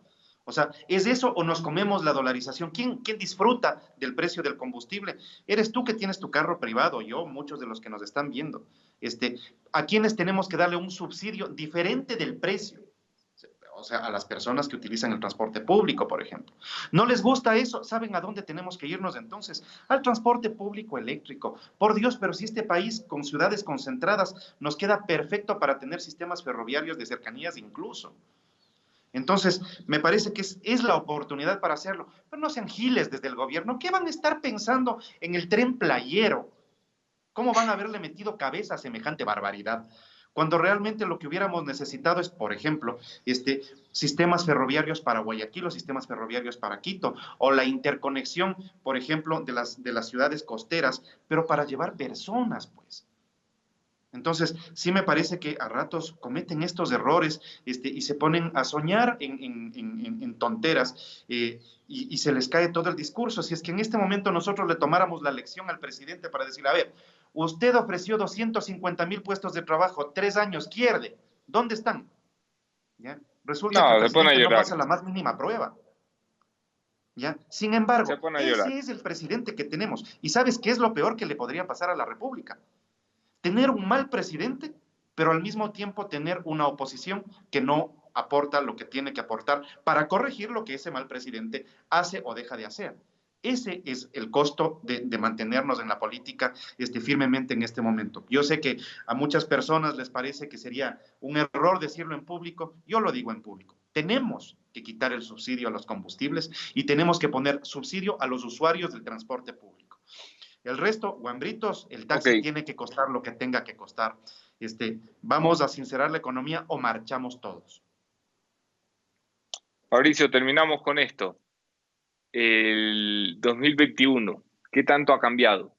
O sea, ¿es eso o nos comemos la dolarización? ¿Quién disfruta del precio del combustible? Eres tú que tienes tu carro privado, yo, muchos de los que nos están viendo. ¿A quiénes tenemos que darle un subsidio diferente del precio? O sea, a las personas que utilizan el transporte público, por ejemplo. ¿No les gusta eso? ¿Saben a dónde tenemos que irnos entonces? Al transporte público eléctrico. Por Dios, pero si este país con ciudades concentradas nos queda perfecto para tener sistemas ferroviarios de cercanías incluso. Entonces, me parece que es la oportunidad para hacerlo. Pero no sean giles desde el gobierno. ¿Qué van a estar pensando en el tren playero? ¿Cómo van a haberle metido cabeza a semejante barbaridad? Cuando realmente lo que hubiéramos necesitado es, por ejemplo, sistemas ferroviarios para Guayaquil o sistemas ferroviarios para Quito, o la interconexión, por ejemplo, de las ciudades costeras, pero para llevar personas, pues. Entonces, sí me parece que a ratos cometen estos errores y se ponen a soñar en tonteras y se les cae todo el discurso. Si es que en este momento nosotros le tomáramos la lección al presidente para decir, a ver, Usted ofreció 250.000 puestos de trabajo, 3 años, pierde. ¿Dónde están? ¿Ya? Resulta que el No, se pone a presidente no llorar. pasa la más mínima prueba. ¿Ya? Sin embargo, Se pone a llorar. ese es el presidente que tenemos. ¿Y sabes qué es lo peor que le podría pasar a la República? Tener un mal presidente, pero al mismo tiempo tener una oposición que no aporta lo que tiene que aportar para corregir lo que ese mal presidente hace o deja de hacer. Ese es el costo de mantenernos en la política firmemente en este momento. Yo sé que a muchas personas les parece que sería un error decirlo en público, yo lo digo en público. Tenemos que quitar el subsidio a los combustibles y tenemos que poner subsidio a los usuarios del transporte público. El resto, guambritos, el taxi tiene que costar lo que tenga que costar. Vamos a sincerar la economía o marchamos todos. Fabricio, terminamos con esto. El 2021, ¿qué tanto ha cambiado?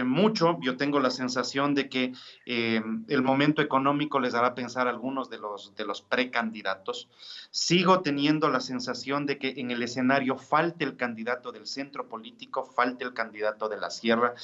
Mucho. Yo tengo la sensación de que el momento económico les hará pensar a algunos de los precandidatos. Sigo teniendo la sensación de que en el escenario falte el candidato del centro político, falte el candidato de la sierra.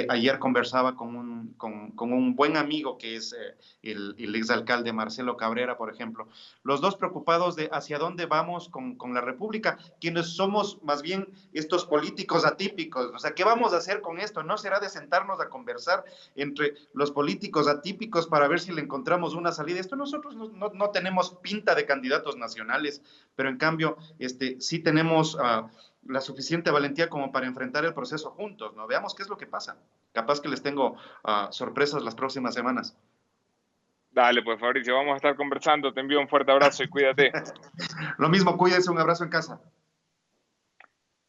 Ayer conversaba con un buen amigo que es el exalcalde Marcelo Cabrera, por ejemplo. Los dos preocupados de hacia dónde vamos con la República, quienes somos más bien estos políticos atípicos. O sea, ¿qué vamos a hacer con esto? ¿No será de sentarnos a conversar entre los políticos atípicos para ver si le encontramos una salida? Nosotros no tenemos pinta de candidatos nacionales, pero en cambio sí tenemos la suficiente valentía como para enfrentar el proceso juntos, ¿no? Veamos qué es lo que pasa. Capaz que les tengo sorpresas las próximas semanas. Dale, pues Fabricio, vamos a estar conversando. Te envío un fuerte abrazo y cuídate. Lo mismo, cuídense, un abrazo en casa.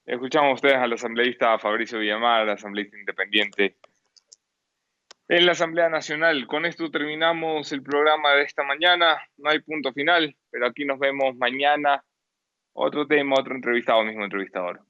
Escuchamos a ustedes al asambleísta Fabricio Villamar, asambleísta independiente en la Asamblea Nacional. Con esto terminamos el programa de esta mañana. No hay punto final, pero aquí nos vemos mañana. Otro tema, otro entrevistado, mismo entrevistador.